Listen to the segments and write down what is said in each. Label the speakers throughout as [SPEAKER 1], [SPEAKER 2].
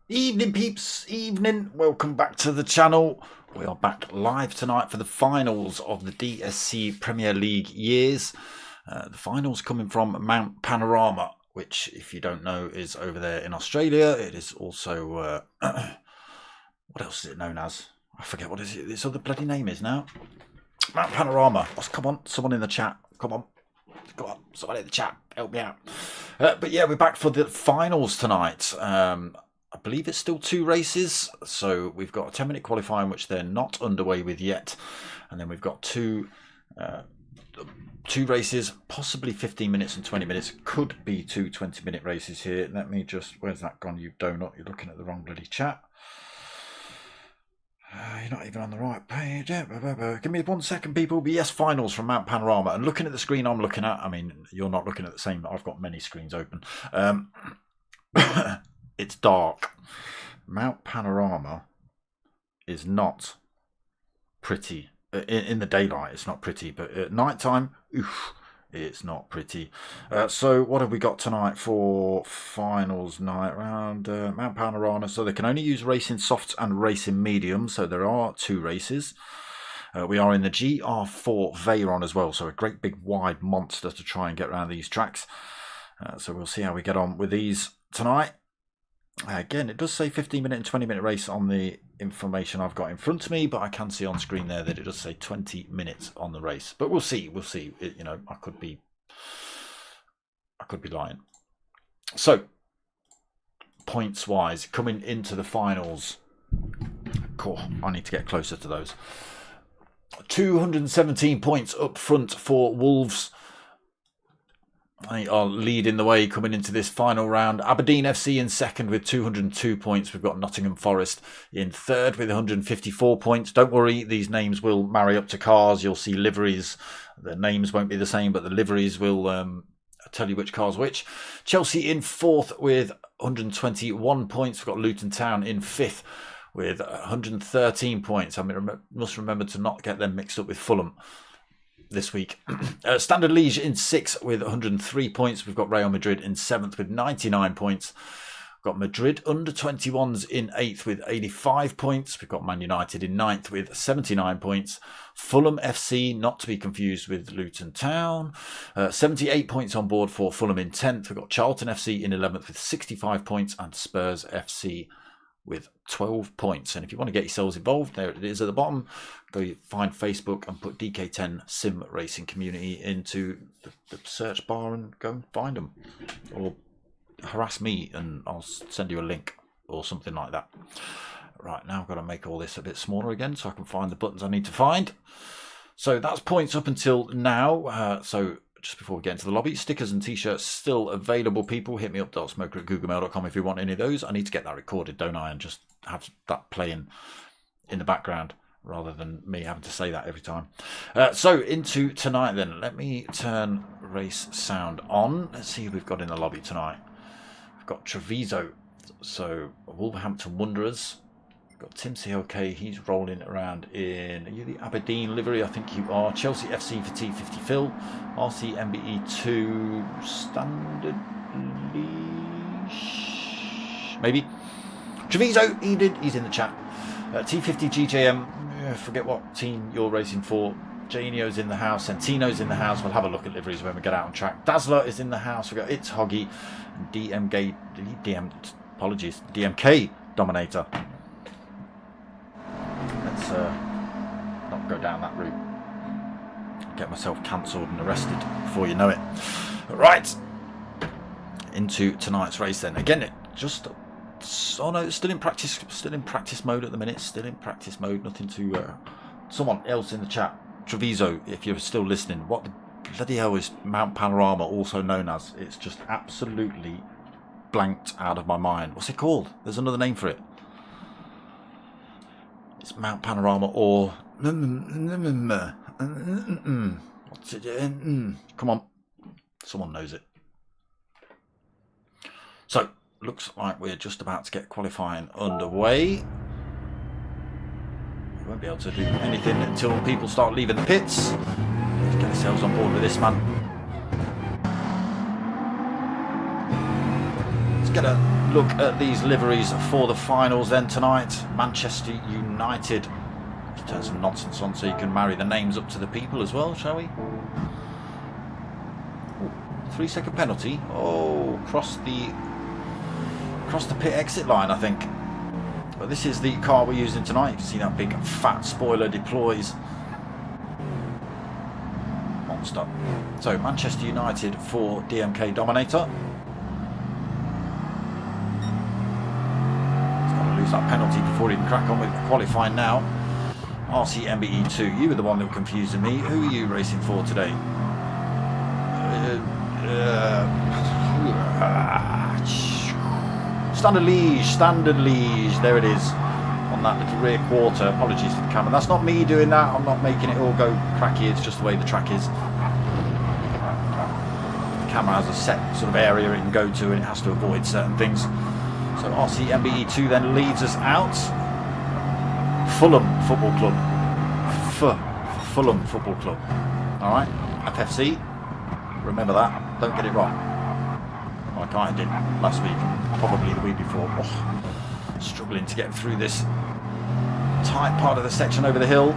[SPEAKER 1] Evening peeps, evening, welcome back to the channel. We are back live tonight for the finals of the DSC Premier League years. The finals coming from Mount Panorama, which if you don't know is over there in Australia. It is also, what else is it known as? I forget what its other bloody name is now. Mount Panorama. Come on, someone in the chat, come on, someone in the chat, help me out. But yeah, we're back for the finals tonight. I believe it's still 2 races, so we've got a 10-minute qualifying, which they're not underway with yet, and then we've got two races, possibly 15 minutes and 20 minutes. Could be 2 20-minute races here. Let me just, where's that gone, you donut? You're looking at the wrong bloody chat. You're not even on the right page. Give me 1 second, people. But yes, finals from Mount Panorama. And looking at the screen I'm looking at, I mean, you're not looking at the same. I've got many screens open. It's dark. Mount Panorama is not pretty. In the daylight, it's not pretty. But at night time, oof, it's not pretty. So what have we got tonight for finals night around Mount Panorama? So they can only use racing softs and racing mediums. So there are 2 races. We are in the GR4 Veyron as well. So a great big wide monster to try and get around these tracks. So we'll see how we get on with these tonight. Again, it does say 15-minute and 20-minute race on the information I've got in front of me, but I can see on screen there that it does say 20 minutes on the race. But we'll see. We'll see. You know, I could be lying. So, points-wise, coming into the finals, cool. I need to get closer to those. 217 points up front for Wolves. They are leading the way coming into this final round. Aberdeen FC in second with 202 points. We've got Nottingham Forest in third with 154 points. Don't worry, these names will marry up to cars. You'll see liveries. The names won't be the same, but the liveries will tell you which car's which. Chelsea in fourth with 121 points. We've got Luton Town in fifth with 113 points. I mean, must remember to not get them mixed up with Fulham this week. Standard Liège in 6th with 103 points. We've got Real Madrid in 7th with 99 points. We've got Madrid under 21s in 8th with 85 points. We've got Man United in 9th with 79 points. Fulham FC, not to be confused with Luton Town, 78 points on board for Fulham in 10th. We've got Charlton FC in 11th with 65 points and Spurs FC with 12 points. And if you want to get yourselves involved, there it is at the bottom. Go find Facebook and put DK10 Sim Racing Community into the search bar and go and find them. Or harass me and I'll send you a link or something like that. Right, now I've got to make all this a bit smaller again so I can find the buttons I need to find. So that's points up until now. So just before we get into the lobby, stickers and t-shirts still available, people. Hit me up, .smoker@googlemail.com if you want any of those. I need to get that recorded, don't I, and just have that playing in the background rather than me having to say that every time. So into tonight then. Let me turn race sound on. Let's see who we've got in the lobby tonight. We've got Treviso, so Wolverhampton Wanderers. We've got Tim COK, he's rolling around in, are you the Aberdeen livery? I think you are. Chelsea FC for T50 Phil. RC MBE2 Standard Liège, maybe. Treviso, he's in the chat. T50 GJM, forget what team you're racing for. Janio's in the house, Centino's in the house. We'll have a look at liveries when we get out on track. Dazzler is in the house. We've got It's Hoggy, DMK Dominator. Let's not go down that route. get myself cancelled and arrested before you know it. Right, into tonight's race then. Again, it just... Oh no, it's still in practice mode at the minute. Still in practice mode. Nothing to... someone else in the chat, Treviso, if you're still listening, what the bloody hell is Mount Panorama also known as? It's just absolutely blanked out of my mind. What's it called? There's another name for it. It's Mount Panorama or... What's it? Come on. Someone knows it. So, looks like we're just about to get qualifying underway. We won't be able to do anything until people start leaving the pits. Let's get ourselves on board with this, man. Let's get a look at these liveries for the finals then tonight. Manchester United. Let's turn some nonsense on so you can marry the names up to the people as well, shall we? 3-second penalty. Oh, cross the pit exit line, I think. But this is the car we're using tonight. You can see that big fat spoiler deploys. Monster. So Manchester United for DMK Dominator. He's got to lose that penalty before he can crack on with qualifying now. RC MBE2, you were the one that was confusing me. Who are you racing for today? Standard Liège, there it is, on that little rear quarter. Apologies for the camera, that's not me doing that, I'm not making it all go cracky, it's just the way the track is. The camera has a set sort of area it can go to and it has to avoid certain things. So RC MBE2 then leads us out. Fulham Football Club. Fulham Football Club. Alright, FFC, remember that, don't get it wrong. Like I did last week, probably the week before. Oh, struggling to get through this tight part of the section over the hill.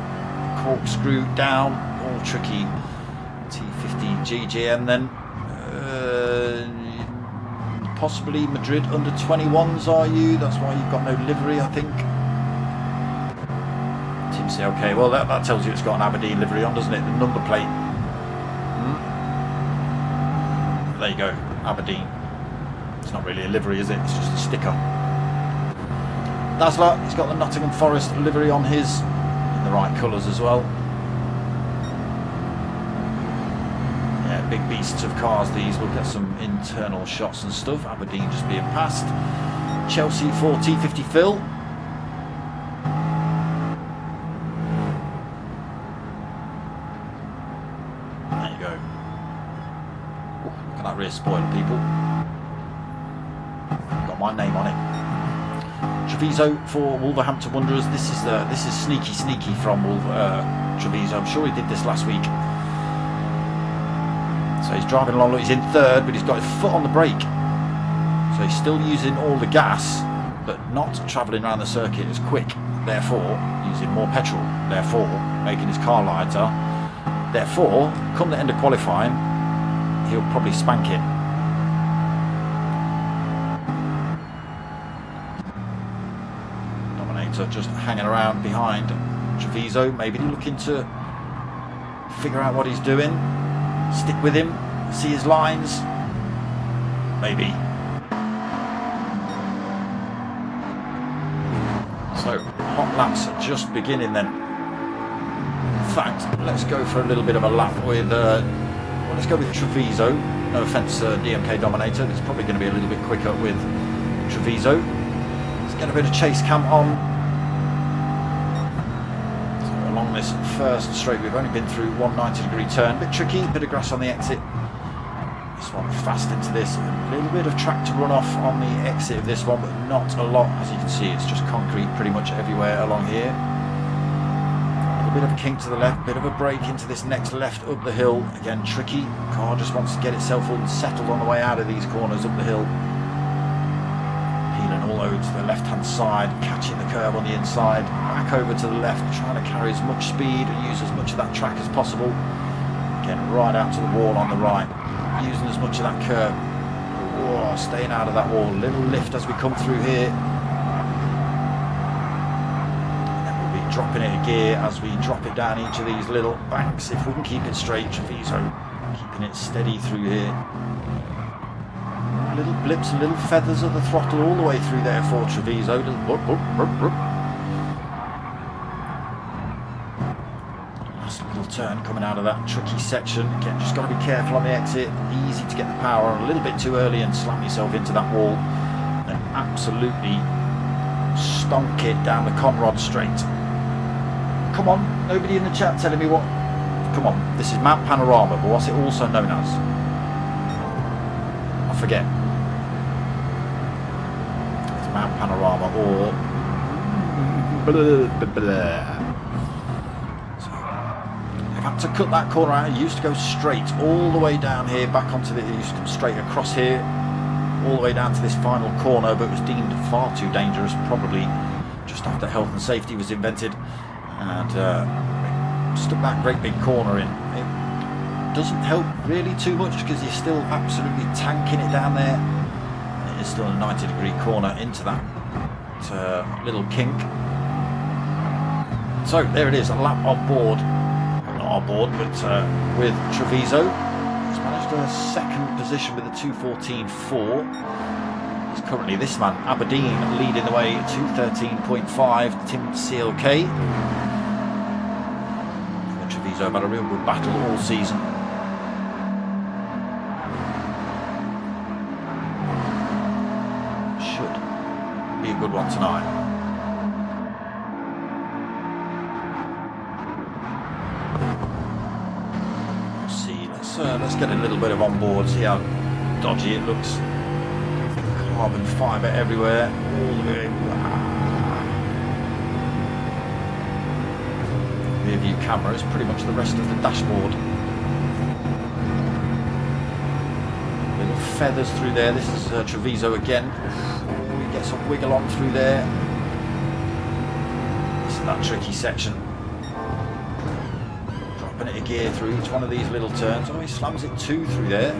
[SPEAKER 1] Corkscrew down, all tricky. T15 GGM then. Possibly Madrid under 21s, are you? That's why you've got no livery, I think. Team C, okay, well that tells you it's got an Aberdeen livery on, doesn't it? The number plate. There you go, Aberdeen. It's not really a livery, is it? It's just a sticker. Dazzler, he's got the Nottingham Forest livery on his, in the right colours as well. Yeah, big beasts of cars these. We'll get some internal shots and stuff. Aberdeen just being passed. Chelsea for T50 Phil. There you go. Ooh, look at that rear spoiler, people. My name on it. Treviso for Wolverhampton Wanderers. This is sneaky from Treviso. I'm sure he did this last week. So he's driving along. Look, he's in third, but he's got his foot on the brake. So he's still using all the gas, but not travelling around the circuit as quick. Therefore, using more petrol. Therefore, making his car lighter. Therefore, come the end of qualifying, he'll probably spank it. Just hanging around behind Treviso, maybe looking to figure out what he's doing, stick with him, see his lines, maybe. So hot laps are just beginning then. In fact, let's go for a little bit of a lap with well, let's go with Treviso. No offence, DMK Dominator, it's probably going to be a little bit quicker with Treviso. Let's get a bit of chase cam on. Along this first straight, we've only been through 190-degree turn, bit tricky, bit of grass on the exit. This one fast into this, a little bit of track to run off on the exit of this one, but not a lot. As you can see, it's just concrete pretty much everywhere along here. A little bit of a kink to the left, bit of a break into this next left up the hill. Again, tricky. Car just wants to get itself unsettled on the way out of these corners up the hill. Peeling all over to the left-hand side, catching the curve on the inside, back over to the left, trying to carry as much speed and use as much of that track as possible. Again, right out to the wall on the right, using as much of that curve. Whoa, staying out of that wall. Little lift as we come through here. And then we'll be dropping it a gear as we drop it down each of these little banks. If we can keep it straight, Treviso keeping it steady through here. Little blips and little feathers of the throttle all the way through there for Treviso. Little whoop, whoop, whoop, whoop. Last little turn coming out of that tricky section. Again, just got to be careful on the exit. Easy to get the power on a little bit too early and slam yourself into that wall. And absolutely stonk it down the Conrod straight. Come on, nobody in the chat telling me what. Come on, this is Mount Panorama, but what's it also known as? I forget. It's Mount Panorama or blah, blah, blah. So I've had to cut that corner out. It used to go straight all the way down here, back onto the. It used to come straight across here, all the way down to this final corner, but it was deemed far too dangerous, probably just after health and safety was invented, and stuck that great big corner in. It doesn't help really too much because you're still absolutely tanking it down there. It is still a 90-degree corner into that little kink. So there it is, a lap on board, not on board, but with Treviso. He's managed a second position with a 2:14.4. He's currently this man, Aberdeen, leading the way, 2:13.5. Tim CLK. Treviso have had a real good battle all season. Should be a good one tonight. Let's get a little bit of on board, see how dodgy it looks. Carbon fibre everywhere, all the way. Rear view camera is pretty much the rest of the dashboard. Little feathers through there. This is Treviso again. We get some wiggle on through there. This is that tricky section. Dropping it a gear through each one of these little turns. Oh, he slams it two through there.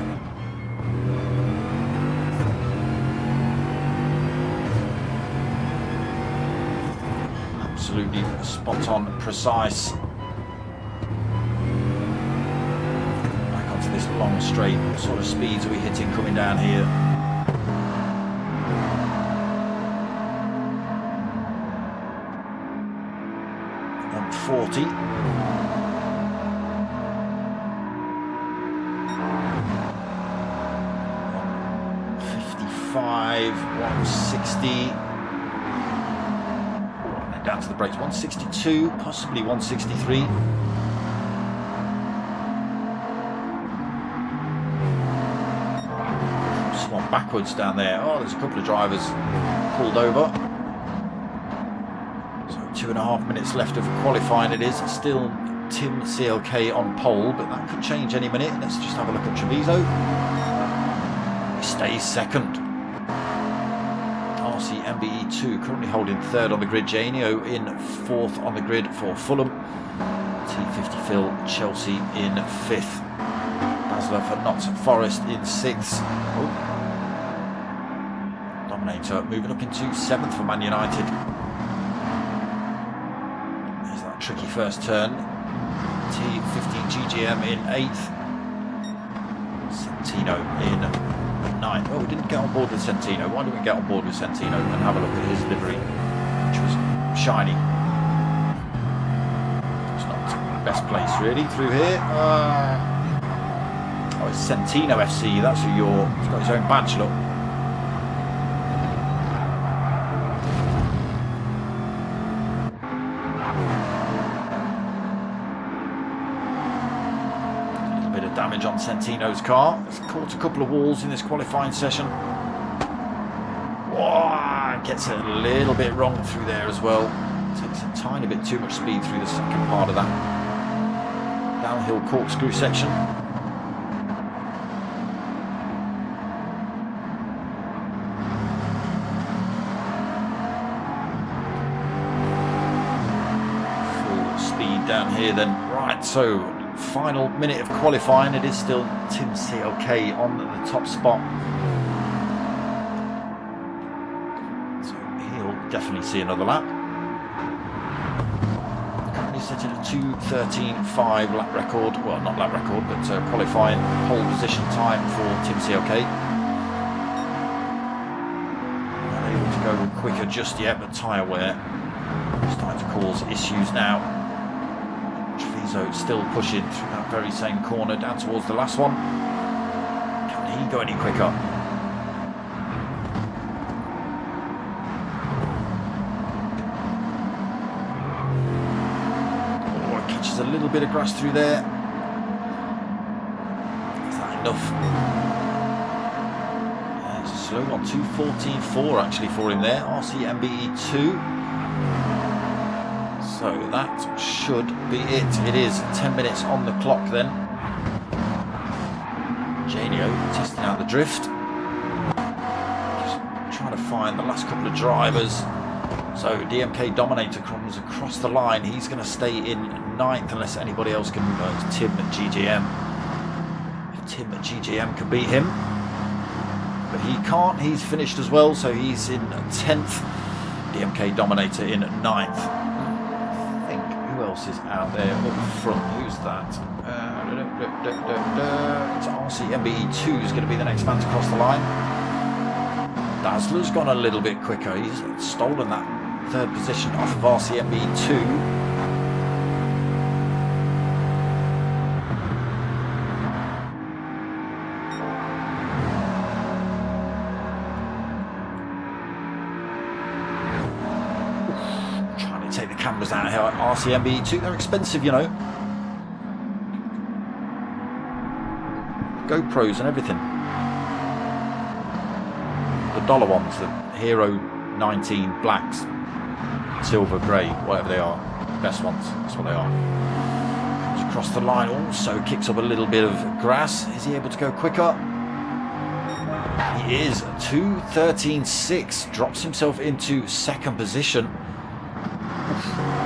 [SPEAKER 1] Absolutely spot on, precise. Back onto this long straight. What sort of speeds are we hitting coming down here? On 40. 155, 160. Down to the brakes, 162, possibly 163. Swung backwards down there. Oh, there's a couple of drivers pulled over. So 2.5 minutes left of qualifying it is. Still Tim CLK on pole, but that could change any minute. Let's just have a look at Treviso. He stays second. MBE2 currently holding third on the grid. Janio in fourth on the grid for Fulham. T50 Phil Chelsea in fifth. Basler for Notts Forest in sixth. Oh. Dominator moving up into seventh for Man United. There's that tricky first turn. T50 GGM in eighth. Santino in ninth. Oh, we didn't get on board with Santino. Why didn't we get on board with Santino and have a look at his livery, which was shiny? It's not the best place really through here. Oh, it's Santino FC. That's who you're. He's got his own badge. Look. Damage on Santino's car. It's caught a couple of walls in this qualifying session. Whoa, gets it a little bit wrong through there as well. Takes a tiny bit too much speed through the second part of that downhill corkscrew section. Full speed down here then. Right, so final minute of qualifying. It is still Tim CLK on the top spot, so he'll definitely see another lap. set it a 2:13.5 lap record. Well, not lap record, but qualifying pole position time for Tim CLK. Not able to go quicker just yet, but tyre wear starting to cause issues now. Treviso still pushing through that very same corner down towards the last one. Can he go any quicker? A little bit of grass through there. Is that enough? Yeah, it's a slow one. 2:14.4 actually for him there. RCMBE2. So that should be it. It is 10 minutes on the clock then. Janio testing out the drift. Just trying to find the last couple of drivers. So DMK Dominator comes across the line. He's going to stay in 9th unless anybody else can. Tim at GGM. If Tim at GGM can beat him, but he can't. He's finished as well, so he's in 10th. DMK Dominator in 9th. I think who else is out there up front? Who's that? It's RCMBE2 is going to be the next man to cross the line. Dazzler's gone a little bit quicker. He's stolen that third position off of RCMBE2. Trying to take the cameras out here at RCMBE2. They're expensive, you know. GoPros and everything. The dollar ones, the Hero 19 blacks, silver, grey, whatever they are, best ones, that's what they are. Comes across the line, also kicks up a little bit of grass. Is he able to go quicker? He is. 2:13.6, drops himself into 2nd position.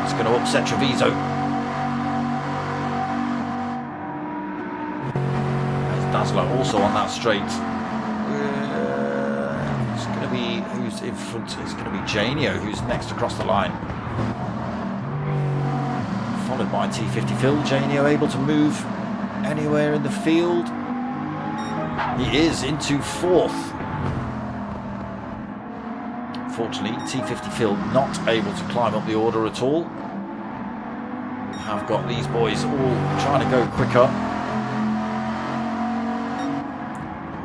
[SPEAKER 1] It's going to upset Treviso. There's Dazzler also on that straight. Who's in front? It's going to be Janio who's next across the line, followed by T50 Phil. Janio able to move anywhere in the field. He is into 4th. Fortunately, T50 Phil not able to climb up the order at all. We have got these boys all trying to go quicker.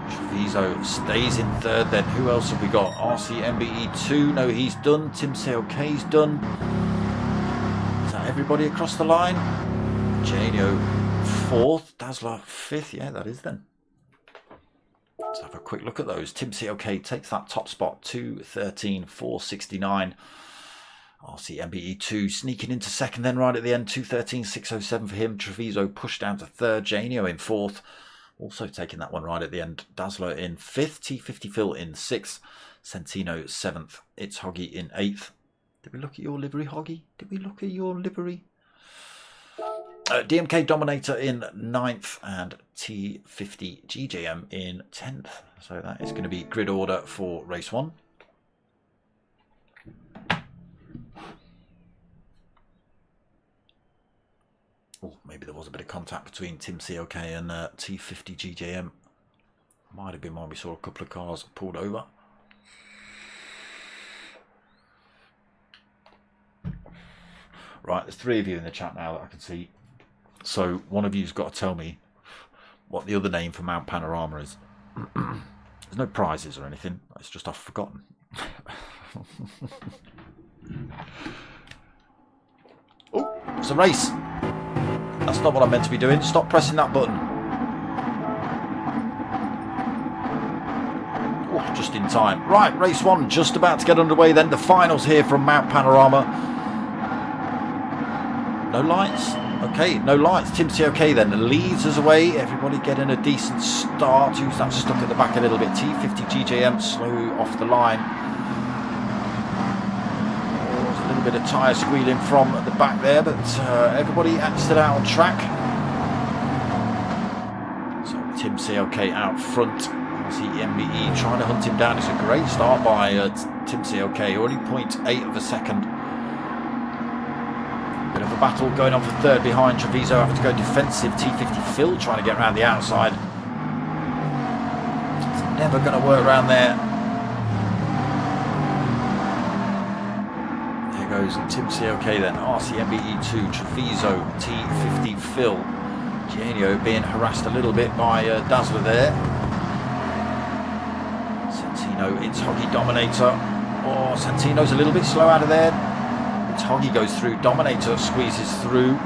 [SPEAKER 1] Treviso stays in 3rd then. Who else have we got? RCMBE2. No, he's done. Tim CLK's done. Is that everybody across the line? Janio 4th. Dazzler 5th. Yeah, that is then. Let's have a quick look at those. Tim CLK takes that top spot. 2:13.469. RCMBE2 sneaking into 2nd then right at the end. 2:13.607 for him. Treviso pushed down to 3rd. Janio in 4th. Also taking that one right at the end. Dazzler in 5th. T50 Phil in 6th. Centino 7th. It's Hoggy in 8th. Did we look at your livery, Hoggy? Did we look at your livery? DMK Dominator in 9th and T50 GJM in 10th. So that is going to be grid order for race 1. Oh, maybe there was a bit of contact between Tim CLK and T50 GJM. Might have been when we saw a couple of cars pulled over. Right, there's 3 of you in the chat now that I can see. So one of you's got to tell me what the other name for Mount Panorama is. There's no prizes or anything. It's just I've forgotten. Oh, it's a race. That's not what I'm meant to be doing. Stop pressing that button. Oh, just in time. Right, race 1 just about to get underway then. The finals here from Mount Panorama. No lights? Okay, no lights. Tim CLK then leads us away. Everybody getting a decent start. Who's that stuck at the back a little bit? T50 GJM slow off the line. Oh, there's a little bit of tyre squealing from the back there, but everybody still out on track. So Tim CLK out front. RCMBE trying to hunt him down. It's a great start by Tim CLK. Already 0.8 of a second. Bit of a the battle going on for third behind. Treviso having to go defensive. T50 Phil trying to get around the outside. It's never going to work around there. There goes Tim COK then. RCMBE2, Treviso, T50 Phil. Genio being harassed a little bit by Dazzler there. Santino, it's Hoggy Dominator. Oh, Santino's a little bit slow out of there. It's Hoggy goes through. Dominator squeezes through.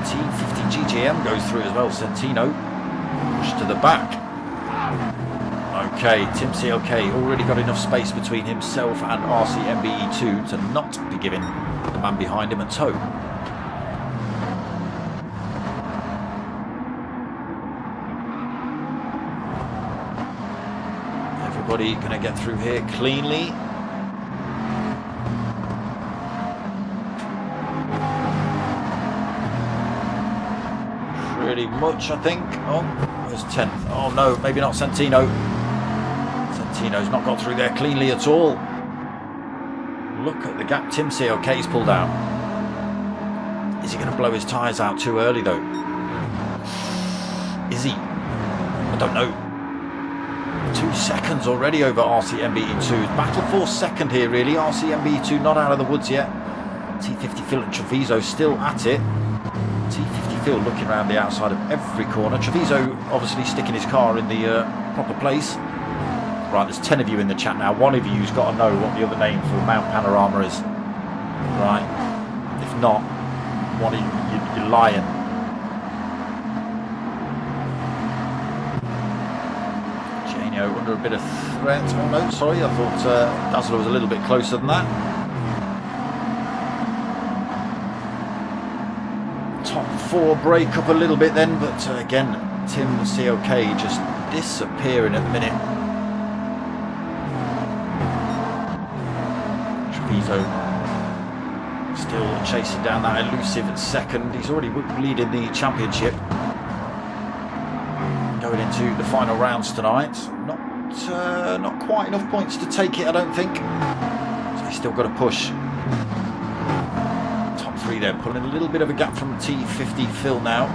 [SPEAKER 1] T50 GGM goes through as well. Santino pushed to the back. Okay, Tim CLK already got enough space between himself and RCMBE2 to not be giving the man behind him a tow. Everybody going to get through here cleanly. Pretty much, I think. Oh, where's 10th? Oh no, maybe not Santino. Santino's not got through there cleanly at all. Look at the gap Tim COK's pulled out. Is he going to blow his tyres out too early though? Is he? I don't know. 2 seconds already over RCMBE2. Battle for second here really. RCMBE2 not out of the woods yet. T50 Phil and Treviso still at it. T50 Phil looking around the outside of every corner. Treviso obviously sticking his car in the proper place. Right, there's 10 of you in the chat now. One of you's got to know what the other name for Mount Panorama is. Right. If not, one of you, you're lying. Janio under a bit of threat. Oh no, sorry, I thought Dazzler was a little bit closer than that. Top 4 break up a little bit then, but again, Tim COK just disappearing at the minute. Treviso still chasing down that elusive second. He's already leading the championship. Going into the final rounds tonight. Not quite enough points to take it, I don't think. So he's still got to push. Top 3 there, pulling a little bit of a gap from T50 Phil now.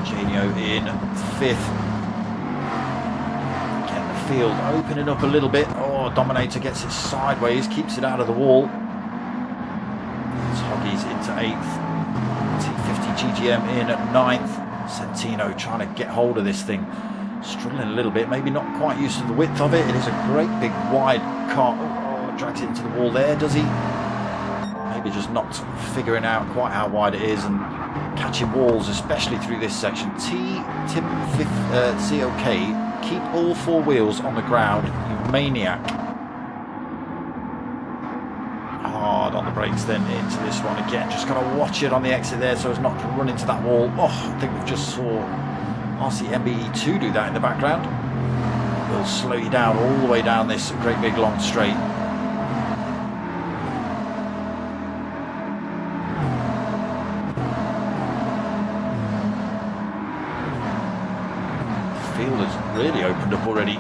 [SPEAKER 1] Genio in 5th. Again, the field opening up a little bit. Oh, Dominator gets it sideways, keeps it out of the wall. Hoggy's into 8th. T50 GGM in at 9th. Santino trying to get hold of this thing. Struggling a little bit, maybe not quite used to the width of it. It is a great big wide car. Oh, drags it into the wall there, does he? Maybe just not figuring out quite how wide it is and catching walls, especially through this section. Tim COK, keep all 4 wheels on the ground, you maniac. Hard on the brakes then into this one again. Just got to watch it on the exit there so as not to run into that wall. Oh, I think we've just saw RCMBE2 do that in the background. We'll slow you down all the way down this great big long straight. The field has really opened up already.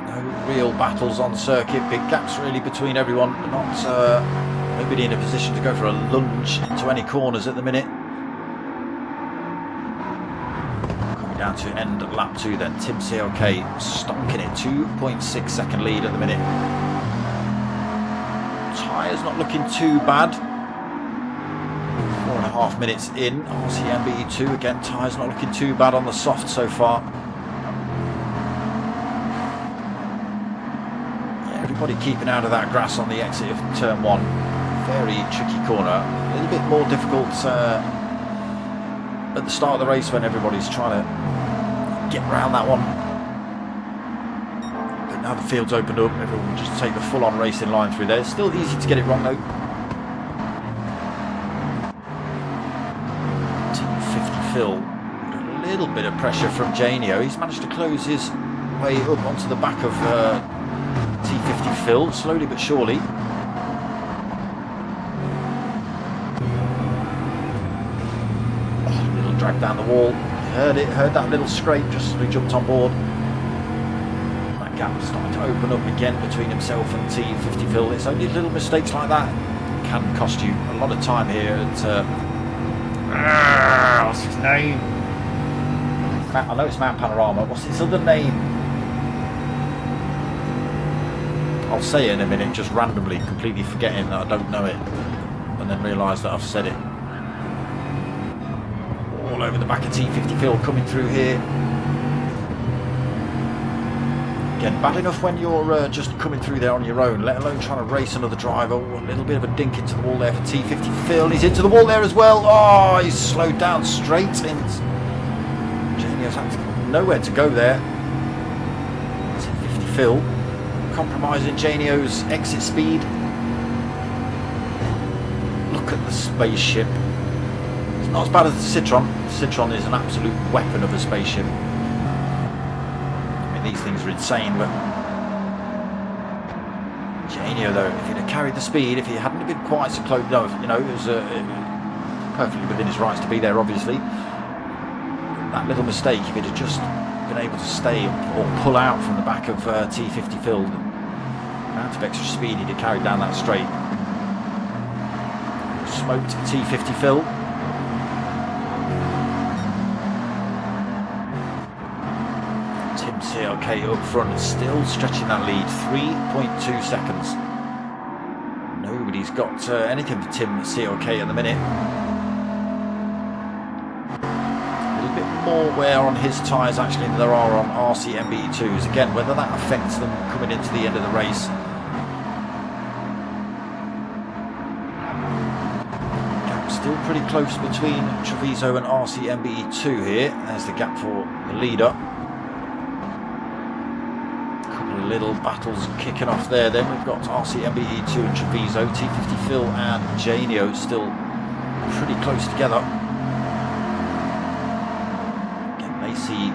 [SPEAKER 1] No real battles on circuit, big gaps really between everyone. Not nobody in a position to go for a lunge into any corners at the minute. Coming down to end lap 2 then. Tim CLK stonking it. 2.6 second lead at the minute. Tyres not looking too bad. 4.5 minutes in. RCMBE2 again. Tyres not looking too bad on the soft so far. Yeah, everybody keeping out of that grass on the exit of turn 1. Very tricky corner, a little bit more difficult at the start of the race when everybody's trying to get around that one. But now the field's opened up, everyone will just take the full-on racing line through there. Still easy to get it wrong though. T50 Phil, a little bit of pressure from Janio. He's managed to close his way up onto the back of T50 Phil, slowly but surely. Drag down the wall. Heard that little scrape just as we jumped on board. That gap starting to open up again between himself and T50 Phil. It's only little mistakes like that can cost you a lot of time here at what's his name? I know it's Mount Panorama. What's his other name? I'll say it in a minute, just randomly, completely forgetting that I don't know it, and then realise that I've said it. All over the back of T50 Phil coming through here. Again, bad enough when you're just coming through there on your own, let alone trying to race another driver. Oh, a little bit of a dink into the wall there for T50 Phil. He's into the wall there as well. Oh, he's slowed down straight in. Genio's had nowhere to go there. T50 Phil compromising Genio's exit speed. Look at the spaceship. It's not as bad as the Citroen. The Citroen is an absolute weapon of a spaceship. These things are insane, but Genio though, if he'd have carried the speed, if he hadn't been quite so close, no, you know, it was perfectly within his rights to be there, obviously. That little mistake, if he'd have just been able to stay or pull out from the back of T50 Phil, the amount of extra speed he'd have carried down that straight. Smoked T50 Phil. CLK up front, still stretching that lead, 3.2 seconds. Nobody's got anything for Tim CLK at the minute. A little bit more wear on his tyres actually than there are on RC MBE2s. Again, whether that affects them coming into the end of the race. Gap still pretty close between Treviso and RC MBE2 here. There's the gap for the leader. Little battles kicking off there. Then we've got RC MBE2 and Treviso, T50 Phil and Genio still pretty close together. Again, may see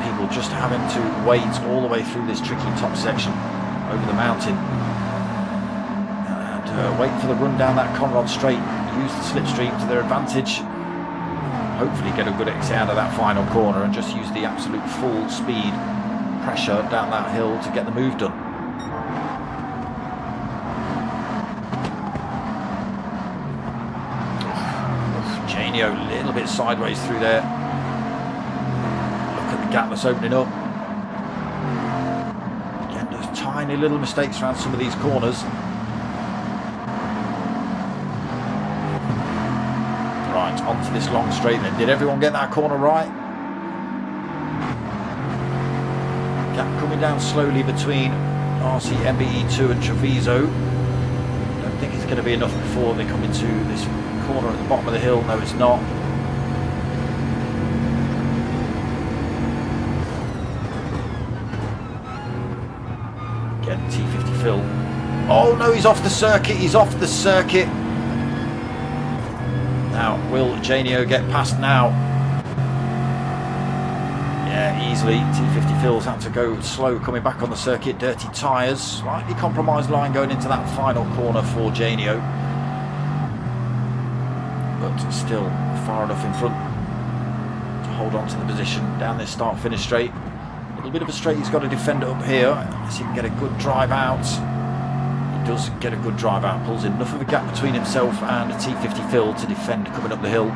[SPEAKER 1] people just having to wait all the way through this tricky top section over the mountain and wait for the run down that Conrod straight, use the slipstream to their advantage, hopefully get a good exit out of that final corner and just use the absolute full speed pressure down that hill to get the move done. Genio a little bit sideways through there. Look at the gap that's opening up. Again, those tiny little mistakes around some of these corners. Right, onto this long straight then. Did everyone get that corner right? Coming down slowly between RC MBE2 and Treviso. Don't think it's going to be enough before they come into this corner at the bottom of the hill. No, it's not. Again, T50 Phil. Oh no, he's off the circuit. He's off the circuit. Now, will Genio get past now? Yeah, easily. T50 Phil's had to go slow coming back on the circuit. Dirty tyres. Slightly compromised line going into that final corner for Genio. But still far enough in front to hold on to the position down this start-finish straight. A little bit of a straight he's got to defend up here. Unless he can get a good drive out. He does get a good drive out. Pulls in enough of a gap between himself and T50 Phil to defend coming up the hill.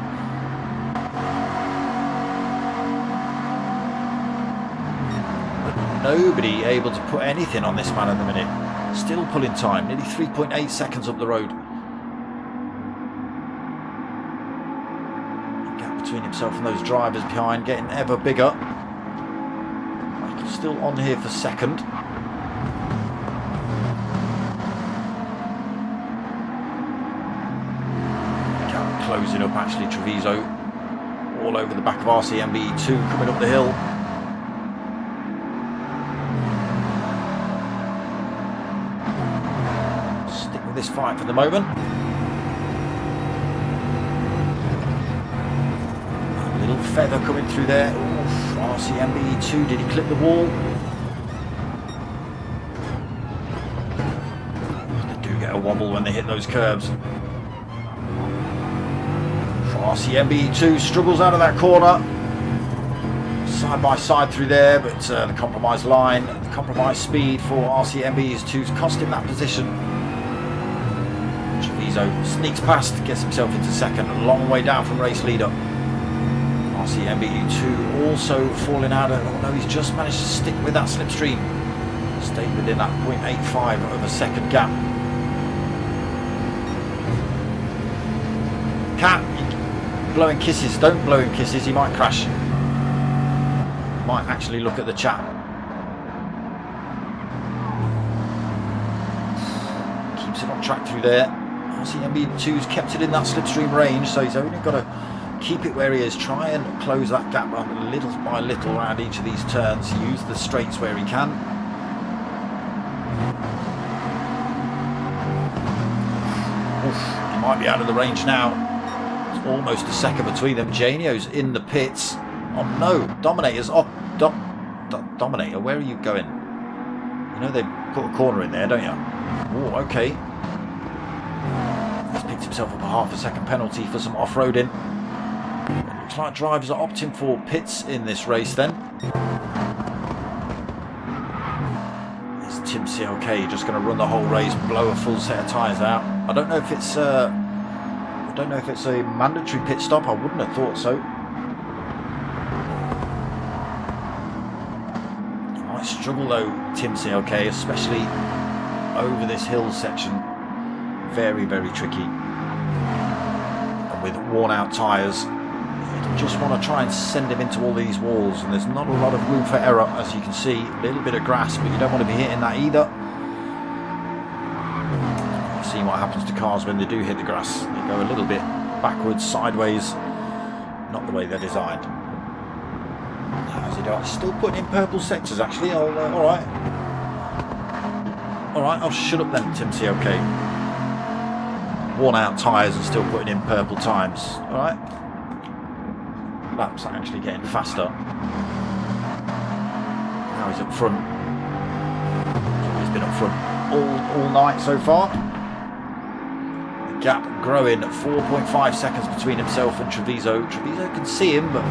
[SPEAKER 1] Nobody able to put anything on this man at the minute. Still pulling time, nearly 3.8 seconds up the road. The gap between himself and those drivers behind getting ever bigger. Michael's still on here for second. Gap closing up actually, Treviso. All over the back of RC MBE2 coming up the hill. This fight for the moment. A little feather coming through there. Oof, RC MBE2, did he clip the wall? They do get a wobble when they hit those curbs. RC MBE2 struggles out of that corner. side by side through there, but the compromised line, the compromised speed for RCMB is to cost him that position. Treviso sneaks past, gets himself into second, a long way down from race leader. RCMB2 also falling out of, oh no, he's just managed to stick with that slipstream. Stayed within that 0.85 of a second gap. Cat, blowing kisses, don't blow him kisses, he might crash. Might actually look at the chat. Keeps it on track through there. RCMB2's kept it in that slipstream range, so he's only got to keep it where he is. Try and close that gap up little by little around each of these turns. Use the straights where he can. Oof, he might be out of the range now. It's almost a second between them. Janio's in the pits. Oh no, Dominator's off. Dominator, where are you going? You know they put a corner in there, don't you? Oh, okay. He's picked himself up a half a second penalty for some off-roading. Looks like drivers are opting for pits in this race then. Is Tim CLK just going to run the whole race, blow a full set of tyres out? I don't know if it's a mandatory pit stop. I wouldn't have thought so. Struggle though, Tim CLK, especially over this hill section. Very, very tricky. And with worn out tyres, you just want to try and send him into all these walls, and there's not a lot of room for error, as you can see. A little bit of grass, but you don't want to be hitting that either. You've seen what happens to cars when they do hit the grass. They go a little bit backwards, sideways, not the way they're designed. How's he doing? Still putting in purple sectors actually. Alright, I'll shut up then, Tim CLK. Worn out tyres and still putting in purple times. Alright. Laps are actually getting faster. Now he's up front. He's been up front all night so far. The gap growing, 4.5 seconds between himself and Treviso. Treviso can see him, but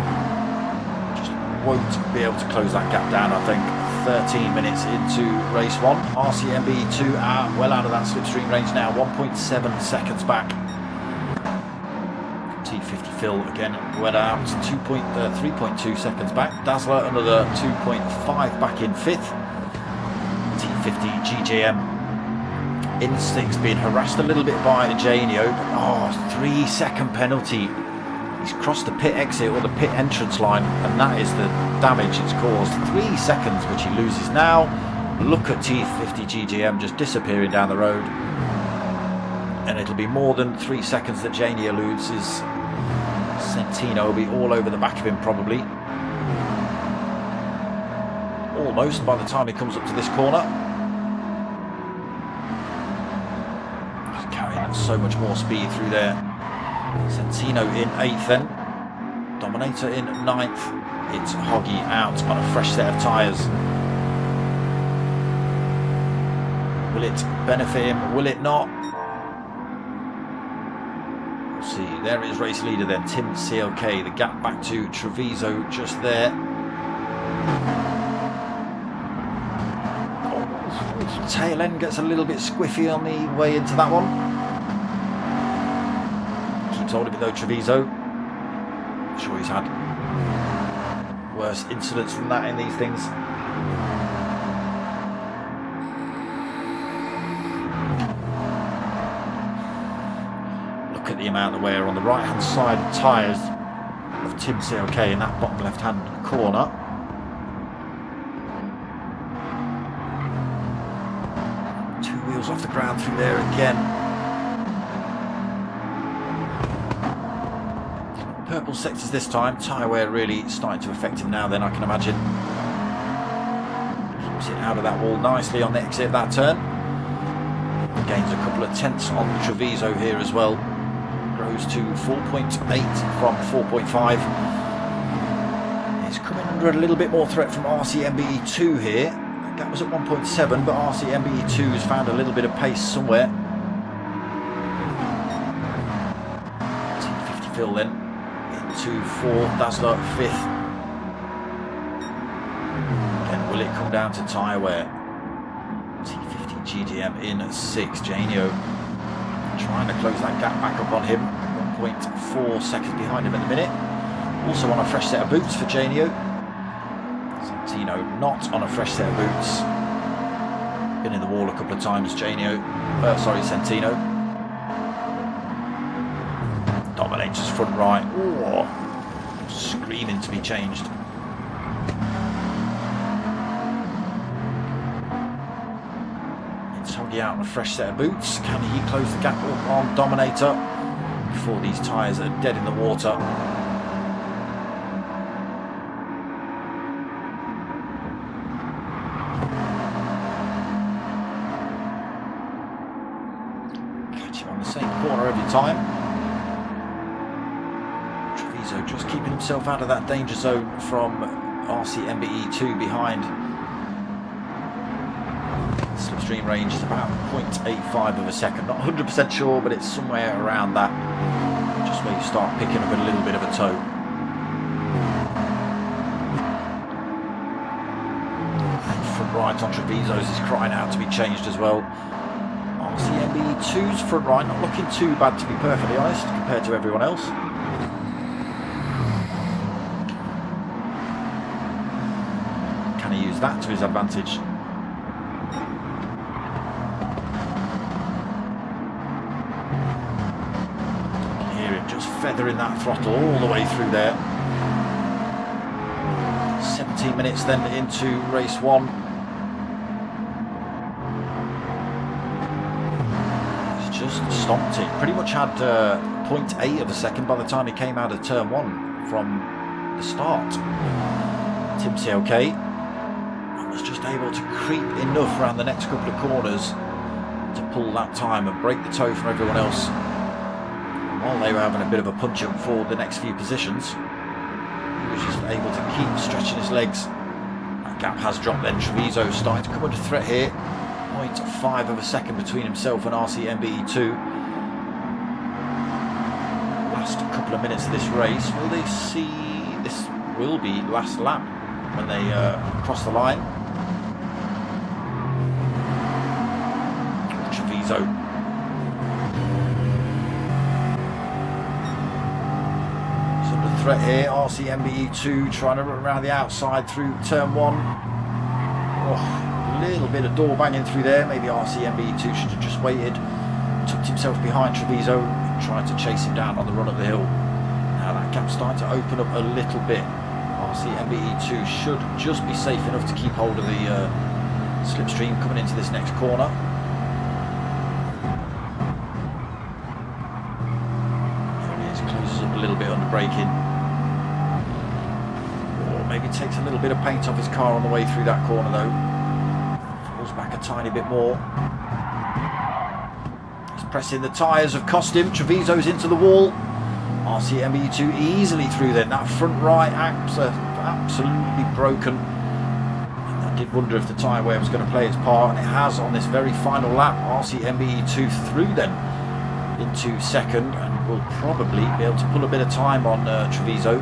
[SPEAKER 1] won't be able to close that gap down. I think 13 minutes into race 1. RCMB2 are well out of that slipstream range now, 1.7 seconds back. T50 Phil again well out, 3.2 seconds back. Dazzler another 2.5 back in 5th. T50 GJM in 6th, being harassed a little bit by Janio, but 3 second penalty. He's crossed the pit exit or the pit entrance line, and that is the damage it's caused. 3 seconds, which he loses now. Look at T50 GGM just disappearing down the road. And it'll be more than 3 seconds that Janio loses. Centino will be all over the back of him probably. Almost by the time he comes up to this corner. He's carrying so much more speed through there. Centino in 8th then. Dominator in 9th. It's Hoggy out on a fresh set of tyres. Will it benefit him? Will it not? We'll see. There is race leader then, Tim CLK. The gap back to Treviso just there. Tail end gets a little bit squiffy on the way into that one. Holding it though, Treviso. I'm sure he's had worse incidents than that in these things. Look at the amount of wear on the right hand side of tyres of Tim CLK in that bottom left hand corner. Two wheels off the ground through there again. Purple sectors this time. Tyre wear really starting to affect him now then, I can imagine. Keeps it out of that wall nicely on the exit of that turn. Gains a couple of tenths on Treviso here as well. Grows to 4.8 from 4.5. He's coming under a little bit more threat from RCMB2 here. That was at 1.7, but RCMB2 has found a little bit of pace somewhere. T50 Phil then. To 4th, Dazzler 5th. will it come down to tyre wear? T50 GTM in 6. Janio trying to close that gap back up on him. 1.4 seconds behind him at the minute. Also on a fresh set of boots for Janio. Santino not on a fresh set of boots. Been in the wall a couple of times, Santino. Dominates front right. Ooh, screaming to be changed. It's Hoggy out on a fresh set of boots. Can he close the gap up on Dominator before these tyres are dead in the water? Corner every time. Treviso just keeping himself out of that danger zone from RCMBE2 behind. Slipstream range is about 0.85 of a second. Not 100% sure, but it's somewhere around that. Just where you start picking up a little bit of a toe. Front right on Treviso's is crying out to be changed as well. RCMBE2's front right not looking too bad, to be perfectly honest, compared to everyone else. Can he use that to his advantage? You can hear him just feathering that throttle all the way through there. 17 minutes then into race 1. Just stomped it. Pretty much had 0.8 of a second by the time he came out of turn 1 from the start. Tim CLK was just able to creep enough around the next couple of corners to pull that time and break the toe from everyone else. While they were having a bit of a punch up for the next few positions, he was just able to keep stretching his legs. That gap has dropped then. Treviso starting to come under threat here. 0.5 of a second between himself and RCMBE2. Last couple of minutes of this race. Will they see? This will be last lap when they cross the line. Treviso. He's under threat here. RCMBE2 trying to run around the outside through turn 1. Oh. Little bit of door banging through there. Maybe RCMBE2 should have just waited, tucked himself behind Treviso and tried to chase him down on the run up the hill. Now that gap's starting to open up a little bit. RCMBE2 should just be safe enough to keep hold of the slipstream coming into this next corner. There it is, closes up a little bit under braking. Or maybe takes a little bit of paint off his car on the way through that corner though. Back a tiny bit more. He's pressing the tyres, have cost him. Treviso's into the wall. RCMBE2 easily through then. That front right absolutely broken. And I did wonder if the tyre wear was going to play its part, and it has on this very final lap. RCMBE2 through then into second, and will probably be able to pull a bit of time on Treviso.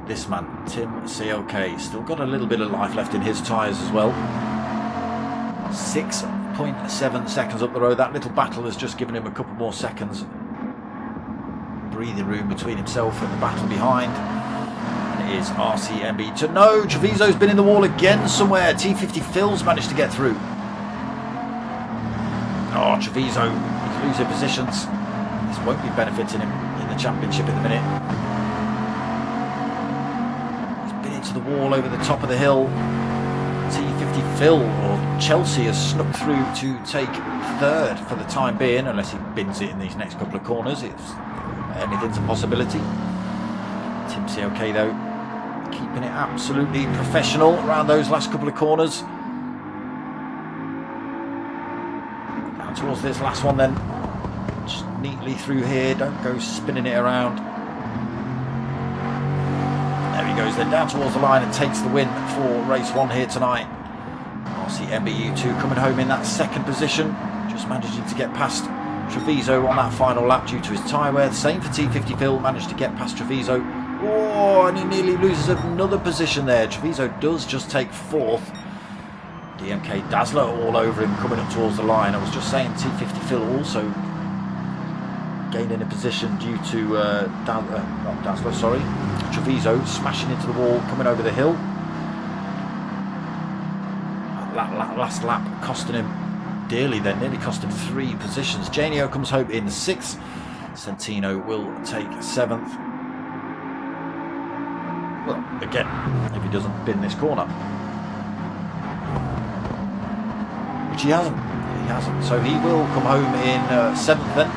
[SPEAKER 1] This man, Tim CLK, still got a little bit of life left in his tyres as well. 6.7 seconds up the road. That little battle has just given him a couple more seconds breathing room between himself and the battle behind. And it is RCMB2. No, Treviso's been in the wall again somewhere. T50 Phil's managed to get through. Oh, Treviso, he's losing positions. This won't be benefiting him in the championship in a minute. To the wall over the top of the hill. T50 Phil or Chelsea has snuck through to take third for the time being, unless he bins it in these next couple of corners. Anything's a possibility. Tim CLK though keeping it absolutely professional around those last couple of corners. Down towards this last one then, just neatly through here, don't go spinning it around. There he goes then, down towards the line and takes the win for race 1 here tonight. RCMBE2 coming home in that second position, just managing to get past Treviso on that final lap due to his tyre wear. The same for T50 Phil, managed to get past Treviso. Oh, and he nearly loses another position there. Treviso does just take 4th. DMK Dazzler all over him coming up towards the line. I was just saying T50 Phil also gaining a position due to not Dazzler, sorry, Treviso smashing into the wall, coming over the hill. Last lap costing him dearly then, nearly cost him 3 positions. Janio comes home in 6th. Centino will take 7th. Well, again, if he doesn't bin this corner. Which he hasn't. So he will come home in 7th then.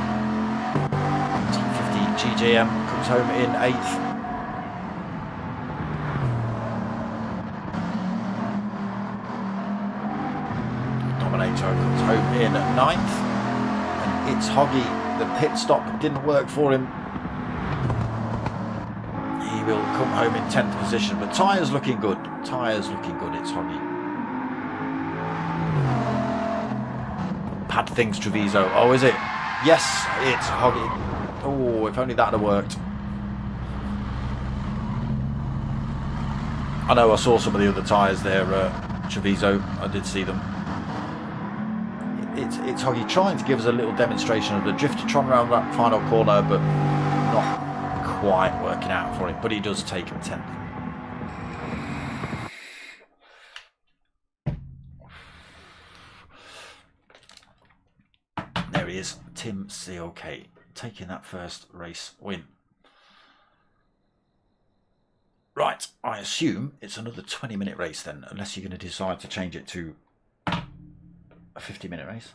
[SPEAKER 1] T50 GJM comes home in 8th. Comes home in 9th, and it's Hoggy. The pit stop didn't work for him. He will come home in 10th position, but tyres looking good. It's Hoggy. Bad things, Treviso. Oh, is it? Yes, it's Hoggy. Oh, if only that had worked. I know I saw some of the other tyres there, Treviso. I did see them. It's Hoggy trying to give us a little demonstration of the Driftertron around that final corner, but not quite working out for him. But he does take 10th. There he is, Tim COK, taking that first race win. Right, I assume it's another 20-minute race then, unless you're going to decide to change it to a 50-minute race.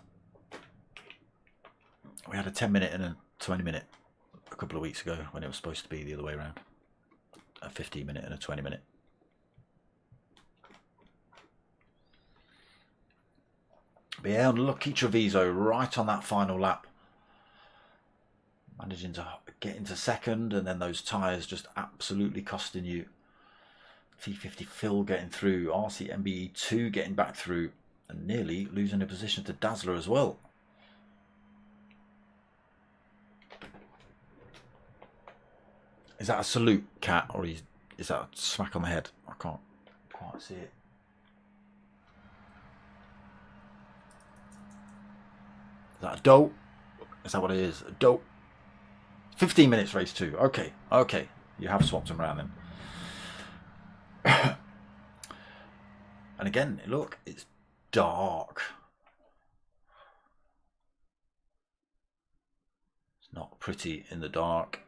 [SPEAKER 1] We had a 10-minute and a 20-minute a couple of weeks ago when it was supposed to be the other way around. A 15-minute and a 20-minute. But yeah, unlucky Treviso right on that final lap. Managing to get into 2nd, and then those tyres just absolutely costing you. T50 Phil getting through, RC MBE 2 getting back through, and nearly losing a position to Dazzler as well. Is that a salute, Cat, or is that a smack on the head? I can't quite see it. Is that a dope? Is that what it is? A dope? 15 minutes race 2. Okay. You have swapped them around then. And again, look, it's dark. It's not pretty in the dark.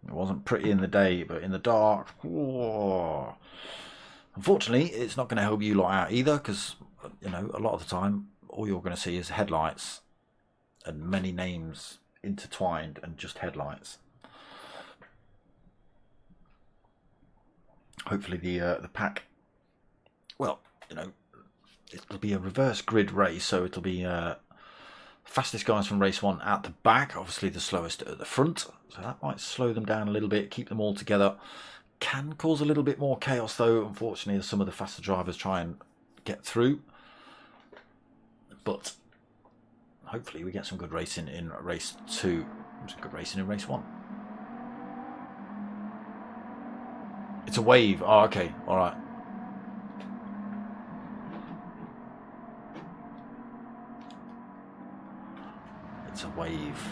[SPEAKER 1] It wasn't pretty in the day, but in the dark. Whoa. Unfortunately, it's not going to help you lot out either, because, you know, a lot of the time, all you're going to see is headlights and many names intertwined and just headlights. Hopefully the pack, well, you know, it'll be a reverse grid race, so it'll be fastest guys from race 1 at the back, obviously the slowest at the front, so that might slow them down a little bit, keep them all together. Can cause a little bit more chaos though, unfortunately, as some of the faster drivers try and get through. But hopefully we get some good racing in race 2, some good racing in race 1. It's a wave. Oh, okay. All right. It's a wave.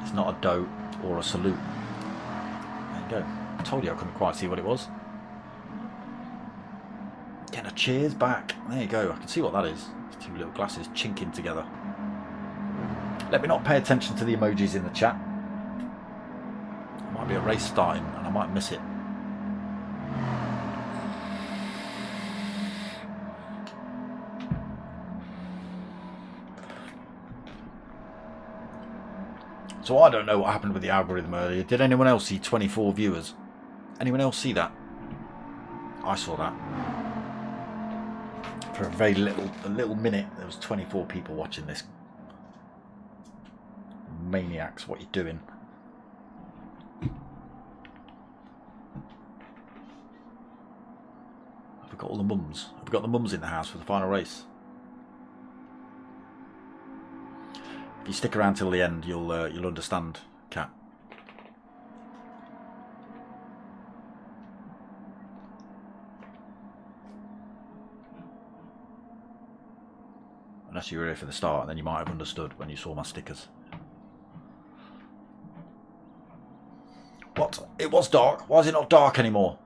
[SPEAKER 1] It's not a dope or a salute. There you go. I told you I couldn't quite see what it was. Getting a cheers back. There you go. I can see what that is. It's 2 little glasses chinking together. Let me not pay attention to the emojis in the chat. There might be a race starting and I might miss it. So I don't know what happened with the algorithm earlier. Did anyone else see 24 viewers? Anyone else see that? I saw that. For a very little minute, there was 24 people watching this. Maniacs, what are you doing? Have we got all the mums? Have we got the mums in the house for the final race? If you stick around till the end, you'll understand, Cat. Unless you were here for the start, and then you might have understood when you saw my stickers. What? It was dark. Why is it not dark anymore?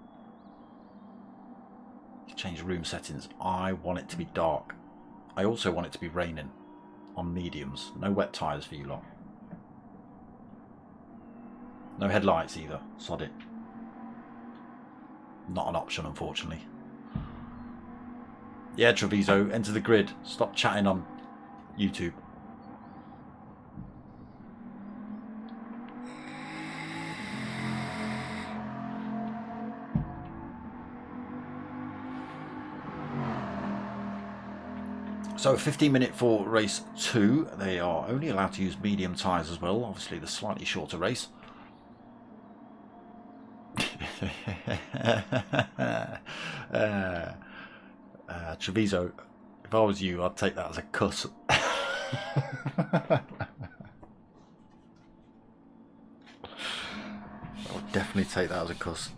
[SPEAKER 1] Change room settings. I want it to be dark. I also want it to be raining on mediums. No wet tyres for you lot. No headlights either. Sod it. Not an option, unfortunately. Yeah, Treviso, enter the grid. Stop chatting on YouTube. So 15-minute for race 2. They are only allowed to use medium tyres as well. Obviously the slightly shorter race. Treviso, if I was you, I'd take that as a cuss. I would definitely take that as a cuss.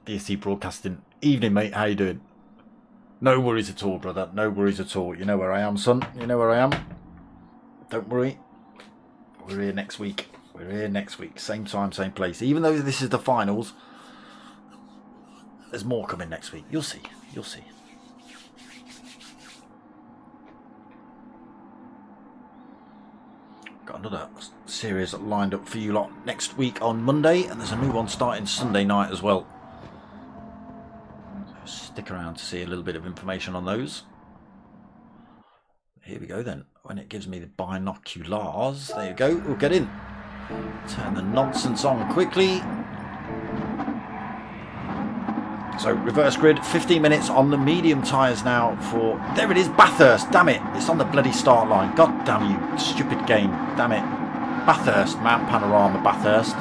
[SPEAKER 1] DSC Broadcasting. Evening, mate. How you doing? No worries at all, brother. No worries at all. You know where I am, son. You know where I am. Don't worry. We're here next week. We're here next week. Same time, same place. Even though this is the finals, there's more coming next week. You'll see. You'll see. Got another series lined up for you lot next week on Monday, and there's a new one starting Sunday night as well. Stick around to see a little bit of information on those. Here we go then. When it gives me the binoculars, there you go. We'll get in. Turn the nonsense on quickly. So reverse grid, 15 minutes on the medium tyres now for... There it is, Bathurst. Damn it. It's on the bloody start line. God damn you, stupid game. Damn it. Bathurst, Mount Panorama, Bathurst.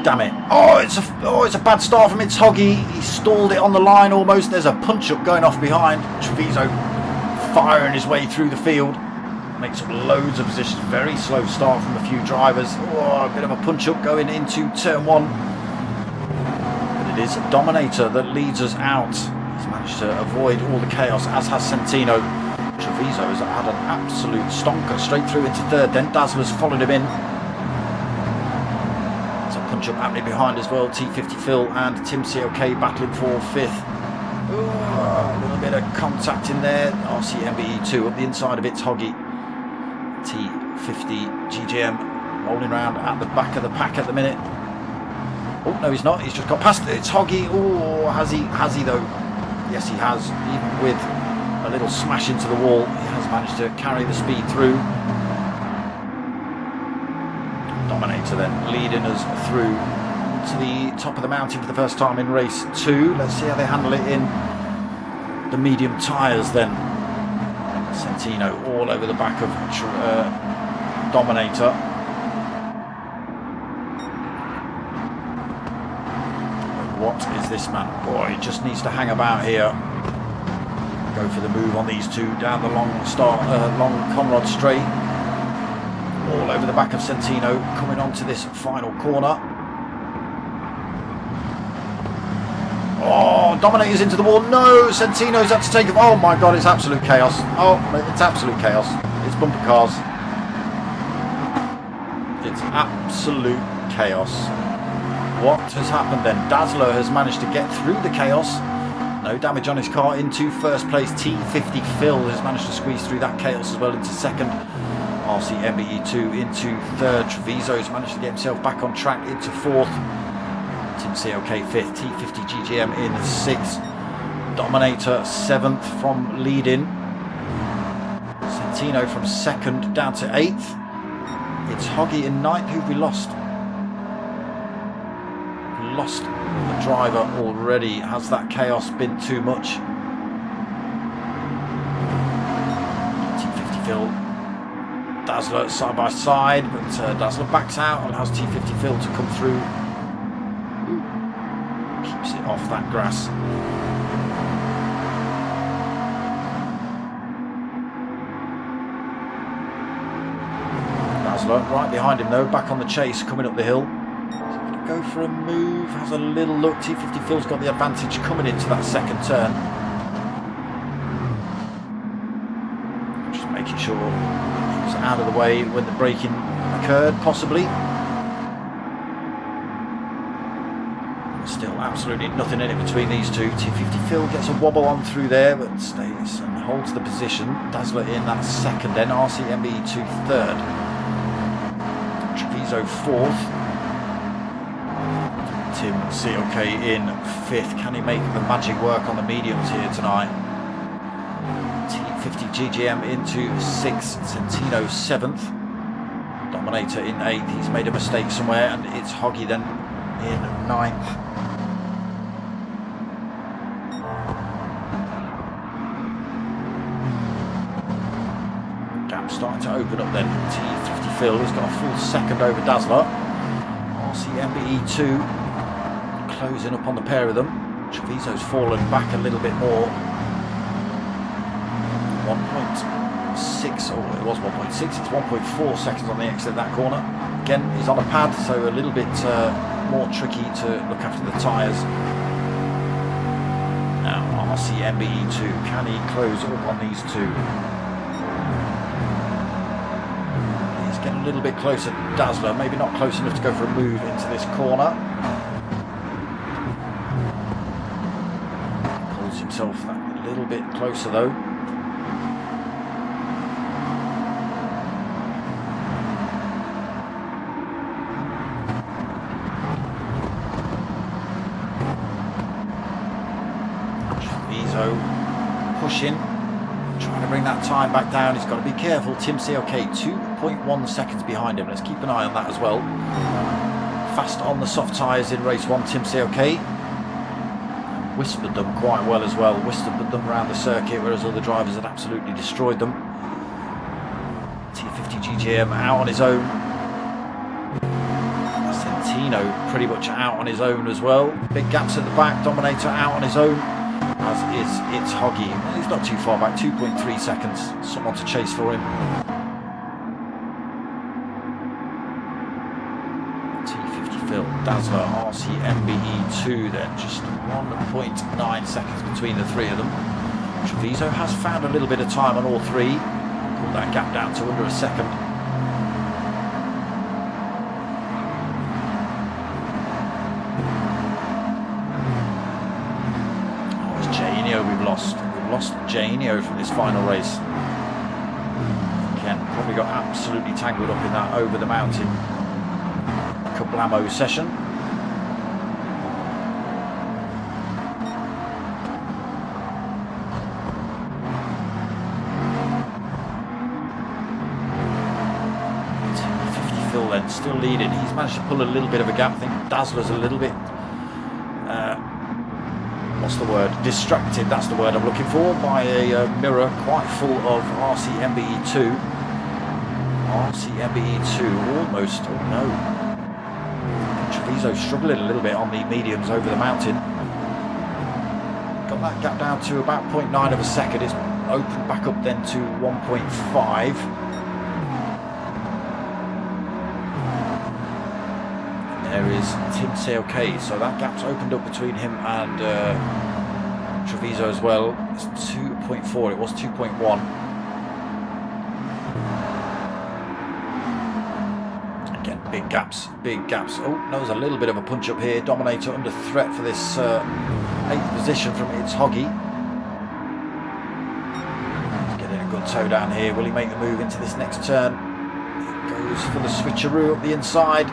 [SPEAKER 1] Damn it. Oh, it's a bad start from Hoggy. He stalled it on the line almost. There's a punch-up going off behind. Treviso firing his way through the field. Makes up loads of positions. Very slow start from a few drivers. Oh, a bit of a punch-up going into turn 1. But it is Dominator that leads us out. He's managed to avoid all the chaos, as has Centino. Treviso has had an absolute stonker straight through into third. Then Dazzler's followed him in. Punch up happening behind as well. T50 Phil and Tim COK battling for 5th. A little bit of contact in there. RCMBE2 up the inside of it's Hoggy. T50 GGM rolling around at the back of the pack at the minute. Oh no, he's not. He's just got past it. It's Hoggy. Oh, has he? Has he though? Yes, he has. Even with a little smash into the wall, he has managed to carry the speed through. Dominator then leading us through to the top of the mountain for the first time in race 2. Let's see how they handle it in the medium tyres then. Centino all over the back of Dominator. What is this man? Boy, he just needs to hang about here. Go for the move on these two down the long Conrad straight. All over the back of Centino, coming on to this final corner. Oh, Dominator's into the wall. No, Centino's had to take it. Oh my God, it's absolute chaos. Oh, it's absolute chaos. It's bumper cars. It's absolute chaos. What has happened then? Dazzler has managed to get through the chaos. No damage on his car into first place. T50 Phil has managed to squeeze through that chaos as well into second. RCMBE2 into third. Treviso's managed to get himself back on track into fourth. Tim COK fifth. T50 GGM in sixth. Dominator seventh from leading. Centino from second down to eighth. It's Hoggy in ninth. Who've we lost? We lost the driver already. Has that chaos been too much? T50 Phil. Dazzler side by side, but Dazzler backs out, allows T50 Phil to come through. keeps it off that grass. Dazzler right behind him though, back on the chase, coming up the hill. Go for a move, has a little look. T50 Phil's got the advantage coming into that second turn. Just making sure he was out of the way when the braking occurred, possibly. Still absolutely nothing in it between these two. T50 Phil gets a wobble on through there, but stays and holds the position. Dazzler in that second, then RCMBE2 third. Treviso fourth. Tim COK in fifth. Can he make the magic work on the mediums here tonight? T50 GGM into sixth. Centino seventh. Dominator in eighth. He's made a mistake somewhere, and it's Hoggy then in ninth. Gap starting to open up then. T50 Phil has got a full second over Dazzler. RCMBE2 closing up on the pair of them. Treviso's fallen back a little bit more. 1.6, oh it was 1.6, it's 1.4 seconds on the exit of that corner. Again, he's on a pad, so a little bit more tricky to look after the tyres. Now RCMBE2, can he close up on these two? He's getting a little bit closer to Dazzler, maybe not close enough to go for a move into this corner. Pulls himself that little bit closer though. Pushing, trying to bring that time back down. He's got to be careful. Tim COK 2.1 seconds behind him. Let's keep an eye on that as well. Fast on the soft tyres in race one, Tim COK. Whispered them quite well as well. Whispered them around the circuit, whereas other drivers had absolutely destroyed them. T50 GGM out on his own. Centino pretty much out on his own as well. Big gaps at the back. Dominator out on his own. As is it's Hoggy. He's not too far back, 2.3 seconds. Someone to chase for him. T50 Phil, Dazzler, RCMBE2 then. Just 1.9 seconds between the three of them. Treviso has found a little bit of time on all three. Pulled that gap down to under a second. We've lost Janio from this final race. Again, probably got absolutely tangled up in that over the mountain Kablamo session. T50 Phil then still leading. He's managed to pull a little bit of a gap. I think Dazzler's a little bit what's the word? Distracted, that's the word I'm looking for, by a mirror quite full of RCMBE2. RCMBE2 almost, oh no. Treviso struggling a little bit on the mediums over the mountain. Got that gap down to about 0.9 of a second. It's opened back up then to 1.5. There is Tim COK, so that gap's opened up between him and Treviso as well. It's 2.4, it was 2.1. Again, big gaps, big gaps. Oh, no, there's a little bit of a punch up here. Dominator under threat for this 8th position from It's Hoggy. He's getting a good toe down here. Will he make the move into this next turn? He goes for the switcheroo up the inside.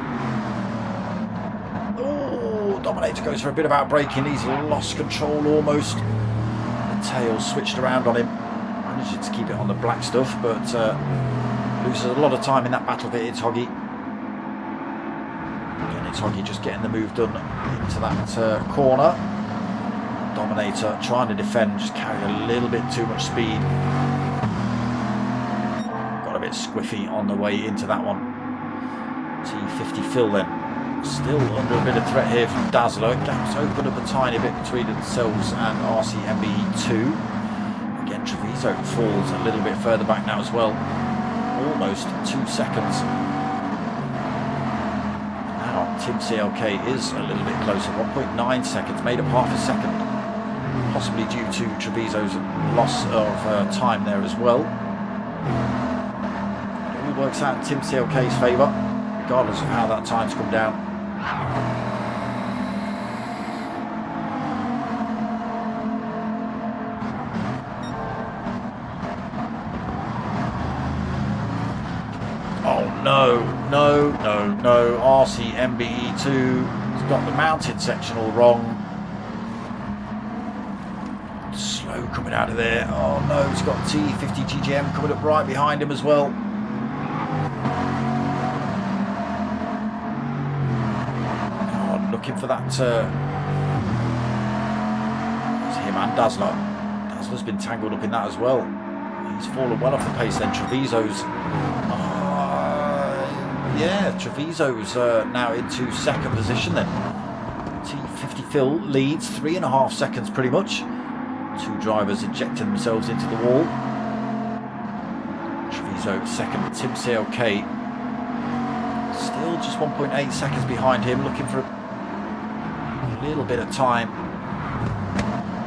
[SPEAKER 1] Dominator goes for a bit of outbraking. He's lost control almost. The tail switched around on him. Managed to keep it on the black stuff, but loses a lot of time in that battle for It's Hoggy. Again, It's Hoggy just getting the move done into that corner. Dominator trying to defend, just carried a little bit too much speed. Got a bit squiffy on the way into that one. T50 Phil then. Still under a bit of threat here from Dazzler. Gaps open up a tiny bit between themselves and RCMBE2. Again, Treviso falls a little bit further back now as well. Almost 2 seconds. Now Tim CLK is a little bit closer. 1.9 seconds, made up half a second. Possibly due to Treviso's loss of time there as well. It all works out in Tim CLK's favour, regardless of how that time's come down. Oh no, RCMBE2 has got the mounted section all wrong. Slow coming out of there. Oh no, he's got T50 GGM coming up right behind him as well. Oh, looking for that. It's him and Dazzler. Dazzler's been tangled up in that as well. He's fallen well off the pace then. Treviso's. Yeah, Treviso's now into second position then. T50 Phil leads 3.5 seconds pretty much. Two drivers ejecting themselves into the wall. Treviso second, Tim CLK still just 1.8 seconds behind him, looking for a little bit of time.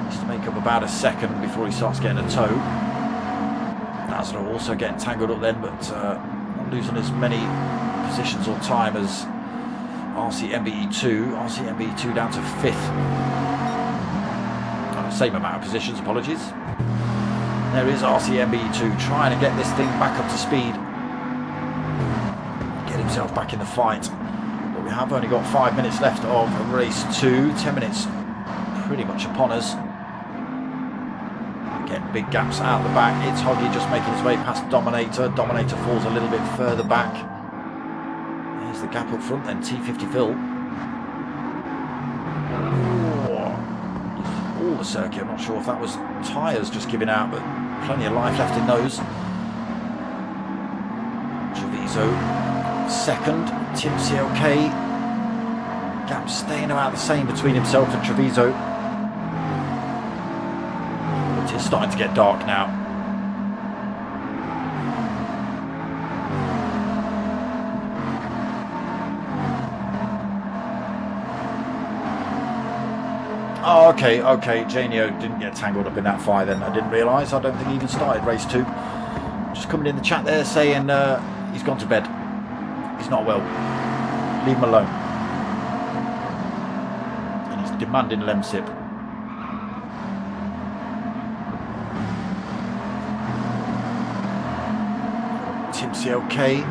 [SPEAKER 1] Needs to make up about a second before he starts getting a tow. Dazzler also getting tangled up then, but not losing as many positions or time as RCMBE2. RCMBE2 down to 5th. Same amount of positions, apologies. There is RCMBE2 trying to get this thing back up to speed. Get himself back in the fight. But we have only got 5 minutes left of race 2. 10 minutes pretty much upon us. Again, big gaps out the back. It's Hoggy just making his way past Dominator. Dominator falls a little bit further back. There's the gap up front then, T50 Phil. All the circuit, I'm not sure if that was tyres just giving out, but plenty of life left in those. Treviso second, Tim CLK. Gap staying about the same between himself and Treviso. It is starting to get dark now. Oh, okay, Janio didn't get tangled up in that fire then. I didn't realise. I don't think he even started race 2. Just coming in the chat there saying he's gone to bed. He's not well. Leave him alone. And he's demanding Lemsip. Tim CLK.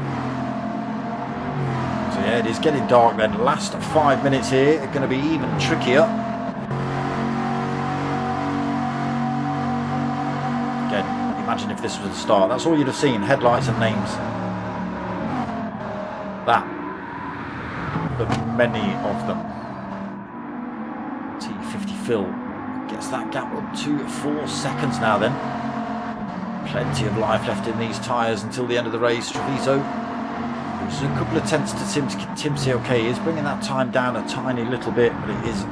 [SPEAKER 1] So yeah, it is getting dark then. Last 5 minutes here are going to be even trickier. Imagine if this was the start. That's all you'd have seen, headlights and names. That. But many of them. T50 Phil gets that gap up to 4 seconds now then. Plenty of life left in these tyres until the end of the race. Treviso, there's a couple of tenths to Tim CLK, is bringing that time down a tiny little bit, but it is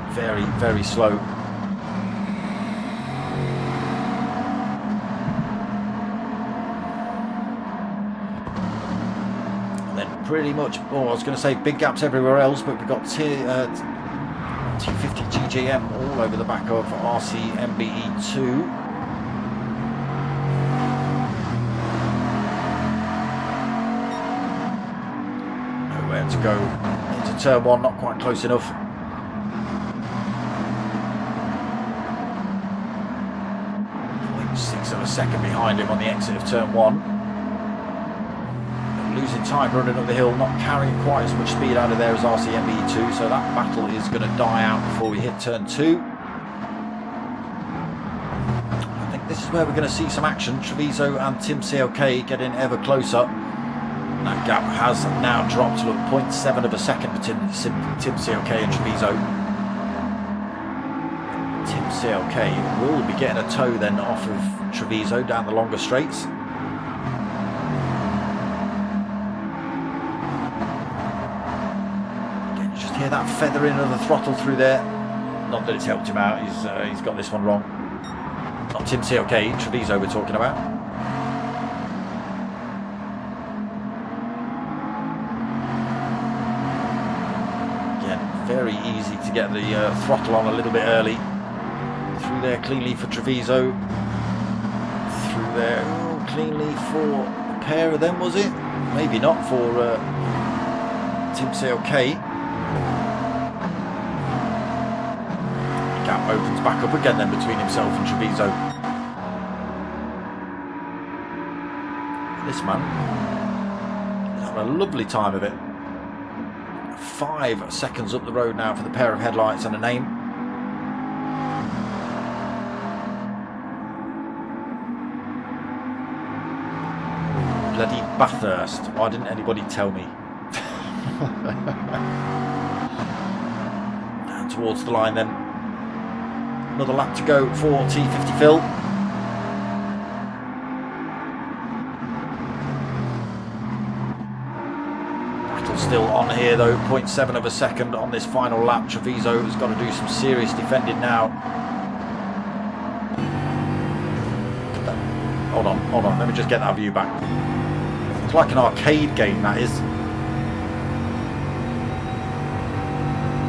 [SPEAKER 1] very, very slow. Pretty much, I was going to say big gaps everywhere else, but we've got T50 GGM all over the back of RCMBE2. Nowhere to go into turn 1, not quite close enough. .6 of a second behind him on the exit of turn 1. Losing time running up the hill, not carrying quite as much speed out of there as RCMBE2, so that battle is going to die out before we hit turn 2. I think this is where we're going to see some action. Treviso and Tim CLK getting ever closer. And that gap has now dropped to 0.7 of a second between Tim CLK and Treviso. Tim CLK will be getting a tow then off of Treviso down the longer straights. that feathering of the throttle through there. Not that it's helped him out. He's got this one wrong. Not Tim CLK, Treviso we're talking about. Again, very easy to get the throttle on a little bit early. Through there cleanly for Treviso. Through there cleanly for a pair of them, was it? Maybe not for Tim CLK. Gap opens back up again then between himself and Treviso. This man is having a lovely time of it. 5 seconds up the road now for the pair of headlights and a name. Bloody Bathurst. Why didn't anybody tell me? Down towards the line then. Another lap to go for T50 Phil. Battle still on here though. 0.7 of a second on this final lap. Treviso has got to do some serious defending now. Hold on. Let me just get that view back. It's like an arcade game, that is.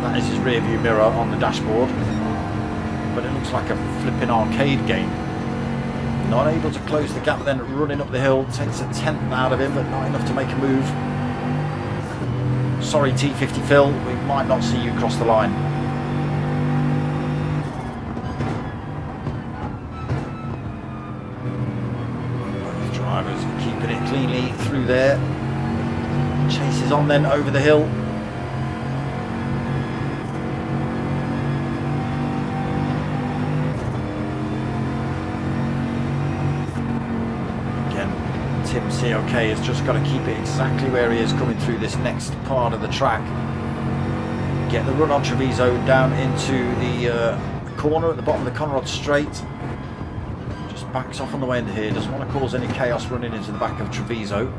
[SPEAKER 1] That is his rear view mirror on the dashboard. But it looks like a flipping arcade game. Not able to close the gap then, running up the hill. Takes a 10th out of him, but not enough to make a move. Sorry T50 Phil, we might not see you cross the line. Both drivers keeping it cleanly through there. Chases on then over the hill. Tim CLK has just got to keep it exactly where he is coming through this next part of the track. Get the run on Treviso down into the corner at the bottom of the Conrod Straight. Just backs off on the way into here. Doesn't want to cause any chaos running into the back of Treviso.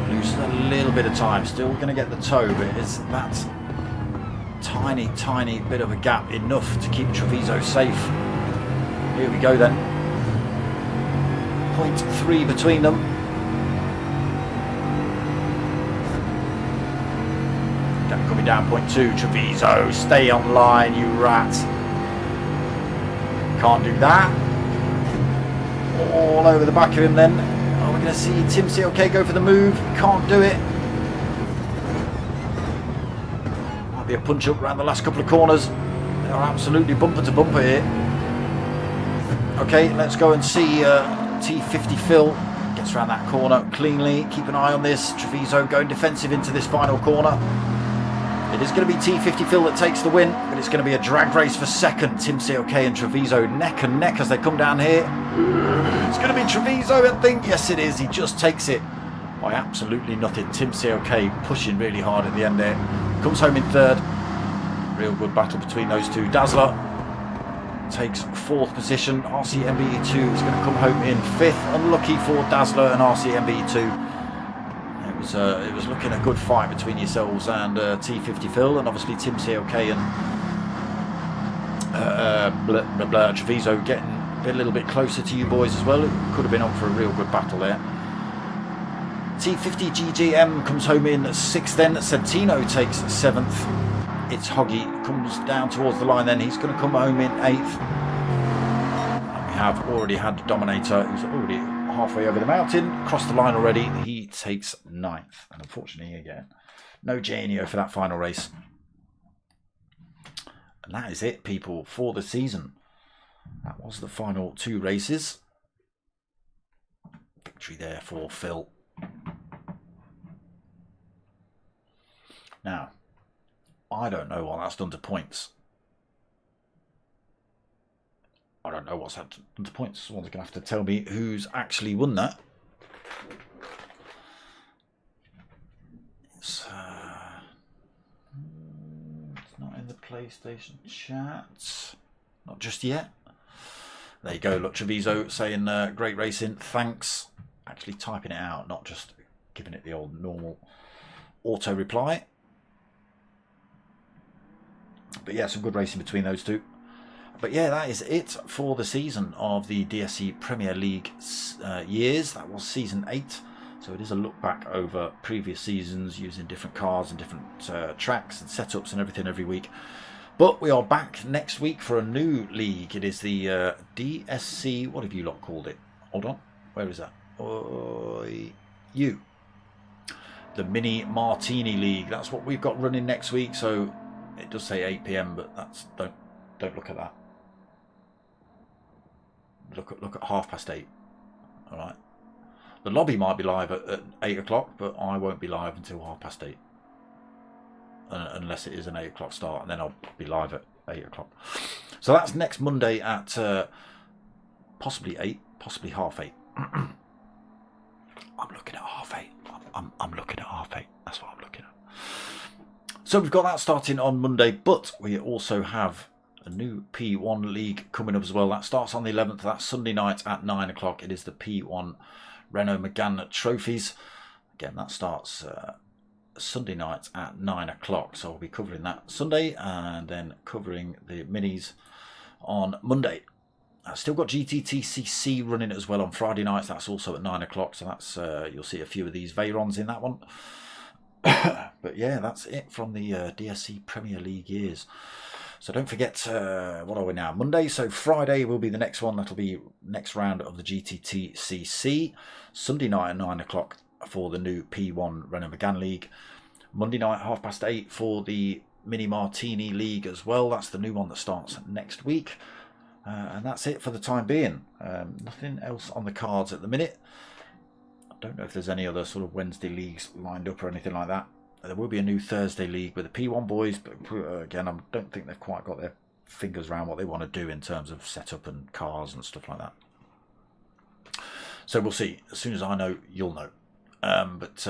[SPEAKER 1] Loses a little bit of time. Still going to get the toe, but it's that tiny bit of a gap enough to keep Treviso safe. Here we go then. 0.3 between them. Gap coming down 0.2. Treviso, stay on line, you rat. Can't do that. All over the back of him then. Are we going to see Tim CLK go for the move? Can't do it. Might be a punch up around the last couple of corners. They are absolutely bumper to bumper here. Okay, let's go and see T50 Phil gets around that corner cleanly. Keep an eye on this. Treviso going defensive into this final corner. It is going to be T50 Phil that takes the win, but it's going to be a drag race for second. Tim CLK and Treviso neck and neck as they come down here. It's going to be Treviso, I think. Yes, it is. He just takes it by absolutely nothing. Tim CLK pushing really hard at the end there. Comes home in third. Real good battle between those two. Dazzler takes 4th position. RCMBE2 is going to come home in 5th. Unlucky for Dazzler and RCMBE2. It was looking a good fight between yourselves and T50 Phil, and obviously Tim CLK and Treviso getting a little bit closer to you boys as well. It could have been on for a real good battle there. T50 GGM comes home in 6th then. Santino takes 7th. It's Hoggy, comes down towards the line then. He's going to come home in 8th. And we have already had Dominator, who's already halfway over the mountain, crossed the line already. He takes 9th. And unfortunately, again, no Janio for that final race. And that is it, people, for the season. That was the final 2 races. Victory there for Phil. Now, I don't know what that's done to points. I don't know what's done to points. Someone's going to have to tell me who's actually won that. It's not in the PlayStation chat. Not just yet. There you go. Look, Treviso saying great racing. Thanks. Actually typing it out, not just giving it the old normal auto reply. But yeah, some good racing between those two. But yeah, that is it for the season of the DSC Premier League years. That was season 8. So it is a look back over previous seasons using different cars and different tracks and setups and everything every week. But we are back next week for a new league. It is the DSC, what have you lot called it? Hold on, where is that? The Mini Martini League. That's what we've got running next week. So it does say 8 PM, but that's don't look at that. Look at 8:30. All right. The lobby might be live at 8 o'clock, but I won't be live until 8:30. Unless it is an 8 o'clock start, and then I'll be live at 8 o'clock. So that's next Monday at possibly 8, possibly 8:30. I'm looking at 8:30. I'm looking at 8:30. That's what I'm looking at. So we've got that starting on Monday, but we also have a new P1 league coming up as well. That starts on the 11th. That's Sunday night at 9 o'clock. It is the P1 Renault Megane Trophies. Again, that starts Sunday night at 9 o'clock. So we'll be covering that Sunday and then covering the minis on Monday. I've still got GTTCC running as well on Friday nights. That's also at 9 o'clock. So that's you'll see a few of these Veyrons in that one. But yeah, that's it from the DSC Premier League years. So don't forget, what are we now? Monday. So Friday will be the next one. That'll be next round of the GTTCC. Sunday night at 9 o'clock for the new P1 Renault Megane League. Monday night 8:30 for the Mini Martini League as well. That's the new one that starts next week. And that's it for the time being. Nothing else on the cards at the minute. I don't know if there's any other sort of Wednesday leagues lined up or anything like that. There will be a new Thursday league with the P1 boys, but again, I don't think they've quite got their fingers around what they want to do in terms of setup and cars and stuff like that. So we'll see. As soon as I know, you'll know. But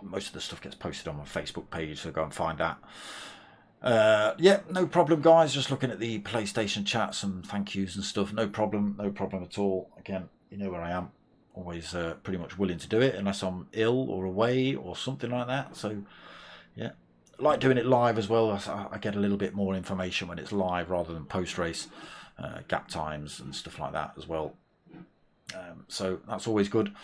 [SPEAKER 1] most of the stuff gets posted on my Facebook page, so go and find that. Yeah, no problem, guys. Just looking at the PlayStation chats and thank yous and stuff. No problem at all. Again, you know where I am. Always pretty much willing to do it unless I'm ill or away or something like that. So yeah, I like doing it live as well. I get a little bit more information when it's live rather than post-race, gap times and stuff like that as well. So that's always good.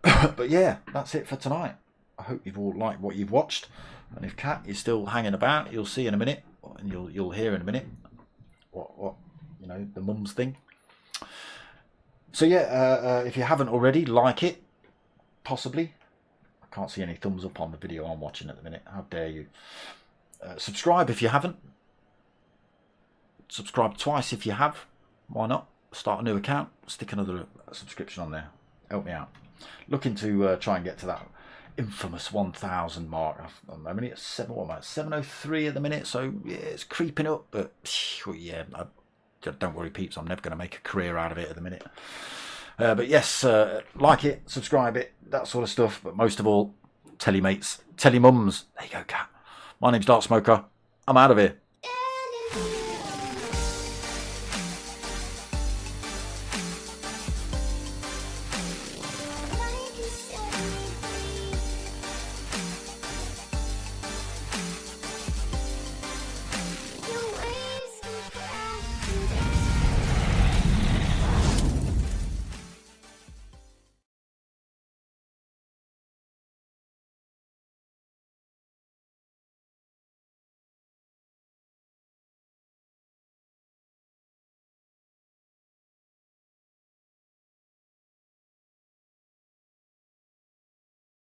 [SPEAKER 1] But yeah, that's it for tonight. I hope you've all liked what you've watched. And if Kat is still hanging about, you'll see in a minute, and you'll hear in a minute what you know, the mum's thing. So yeah, if you haven't already, like it, possibly. I can't see any thumbs up on the video I'm watching at the minute. How dare you? Subscribe if you haven't. Subscribe twice if you have. Why not? Start a new account, stick another subscription on there. Help me out. Looking to try and get to that infamous 1,000 mark. I mean, it's 703 at the minute, so yeah, it's creeping up. But yeah, don't worry, peeps. I'm never going to make a career out of it at the minute. But yes, like it, subscribe it, that sort of stuff. But most of all, tell your mates, tell your mums. There you go, Cat. My name's Dark Smoker. I'm out of here.